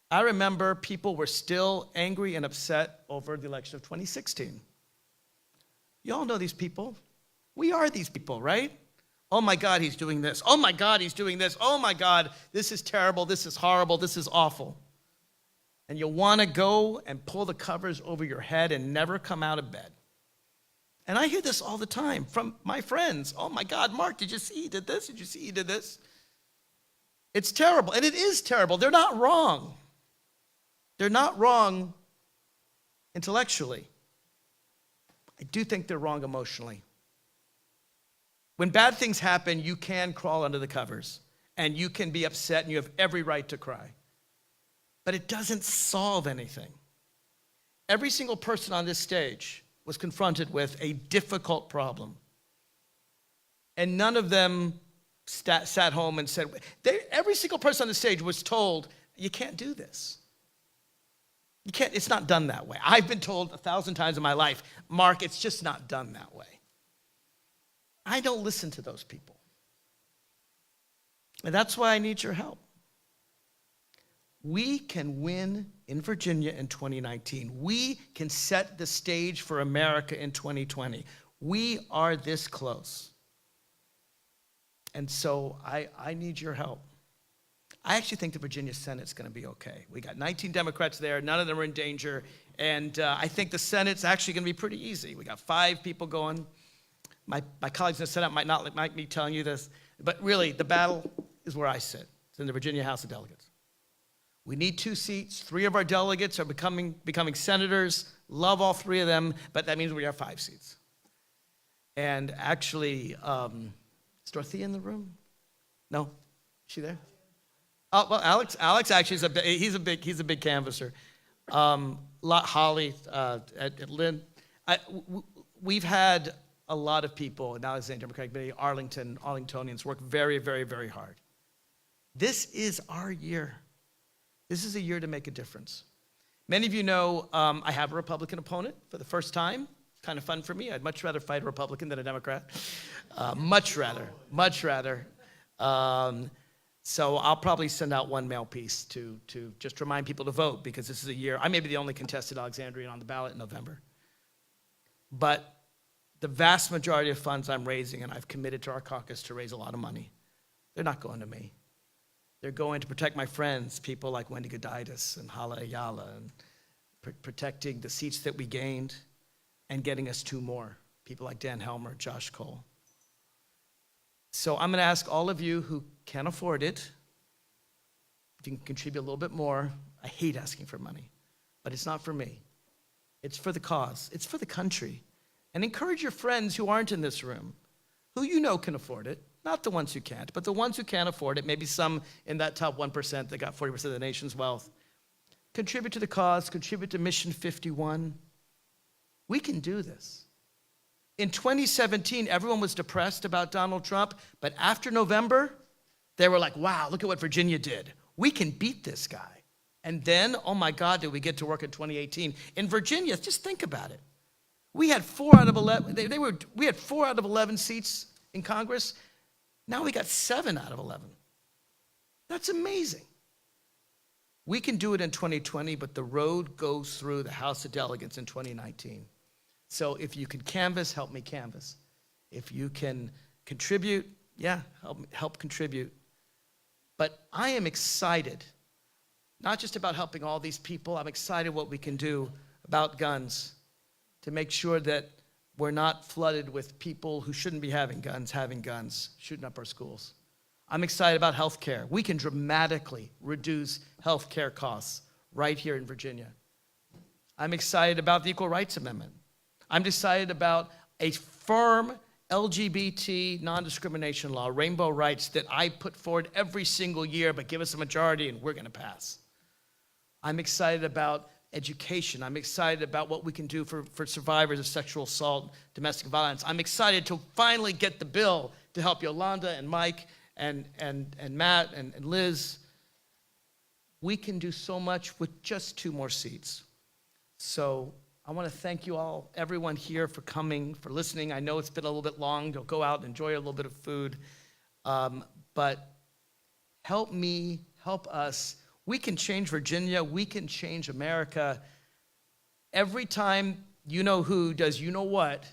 I remember people were still angry and upset over the election of 2016. You all know these people. We are these people, right? Oh my God, he's doing this. Oh my God, he's doing this. Oh my God, this is terrible. This is horrible. This is awful. And you'll want to go and pull the covers over your head and never come out of bed. And I hear this all the time from my friends. Oh my God, Mark, did you see he did this? Did you see he did this? It's terrible, and it is terrible. They're not wrong. They're not wrong intellectually. I do think they're wrong emotionally. When bad things happen, you can crawl under the covers, and you can be upset, and you have every right to cry. But it doesn't solve anything. Every single person on this stage was confronted with a difficult problem. And none of them sat home and said, every single person on the stage was told, you can't do this. You can't, it's not done that way. I've been told 1,000 times in my life, Mark, it's just not done that way. I don't listen to those people. And that's why I need your help. We can win in Virginia in 2019. We can set the stage for America in 2020. We are this close. And so I need your help. I actually think the Virginia Senate's going to be okay. We got 19 Democrats there. None of them are in danger. And I think the Senate's actually going to be pretty easy. We got 5 people going. My colleagues in the Senate might not like me telling you this, but really the battle is where I sit. It's in the Virginia House of Delegates. We need 2 seats. 3 of our delegates are becoming senators. Love all 3 of them, but that means we have 5 seats. And actually, is Dorothea in the room? No? Is she there? Oh, well, Alex actually he's a big canvasser. Holly, Lynn. We've had a lot of people in Alexandria Democratic Committee, Arlingtonians work very, very, very hard. This is our year. This is a year to make a difference. Many of you know I have a Republican opponent for the first time. It's kind of fun for me. I'd much rather fight a Republican than a Democrat. Much rather. So I'll probably send out 1 mail piece to just remind people to vote, because this is a year. I may be the only contested Alexandrian on the ballot in November. But the vast majority of funds I'm raising, and I've committed to our caucus to raise a lot of money, they're not going to me. They're going to protect my friends, people like Wendy Goditis and Hala Ayala, and protecting the seats that we gained and getting us 2 more, people like Dan Helmer, Josh Cole. So I'm going to ask all of you who can afford it, if you can contribute a little bit more. I hate asking for money, but it's not for me. It's for the cause. It's for the country. And encourage your friends who aren't in this room, who you know can afford it, not the ones who can't, but the ones who can afford it, maybe some in that top 1% that got 40% of the nation's wealth. Contribute to the cause, contribute to Mission 51. We can do this. In 2017, everyone was depressed about Donald Trump, but after November, they were like, wow, look at what Virginia did. We can beat this guy. And then, oh my God, did we get to work in 2018. In Virginia, just think about it. We had 4 out of 11. We had 4 out of 11 seats in Congress. Now we got 7 out of 11. That's amazing. We can do it in 2020, but the road goes through the House of Delegates in 2019. So if you can canvass, help me canvass. If you can contribute, yeah, help contribute. But I am excited, not just about helping all these people. I'm excited what we can do about guns, to make sure that we're not flooded with people who shouldn't be having guns, shooting up our schools. I'm excited about health care. We can dramatically reduce health care costs right here in Virginia. I'm excited about the Equal Rights Amendment. I'm excited about a firm LGBT non-discrimination law, rainbow rights, that I put forward every single year, but give us a majority and we're going to pass. I'm excited about education. I'm excited about what we can do for survivors of sexual assault, domestic violence. I'm excited to finally get the bill to help Yolanda and Mike and Matt and Liz. We can do so much with just 2 more seats. So I want to thank you all, everyone here, for coming, for listening. I know it's been a little bit long. You'll go out and enjoy a little bit of food. But help me, help us. We can change Virginia. We can change America. Every time you know who does you know what,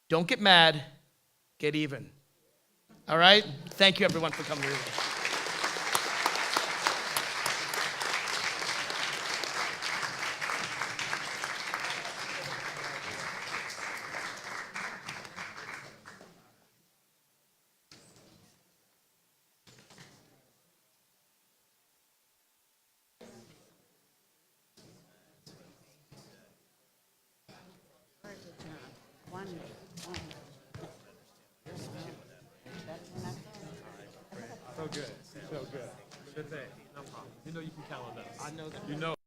don't get mad, get even. All right? Thank you, everyone, for coming here. So good. So good. Good thing. No problem. You know you can count on us. I know that. You know.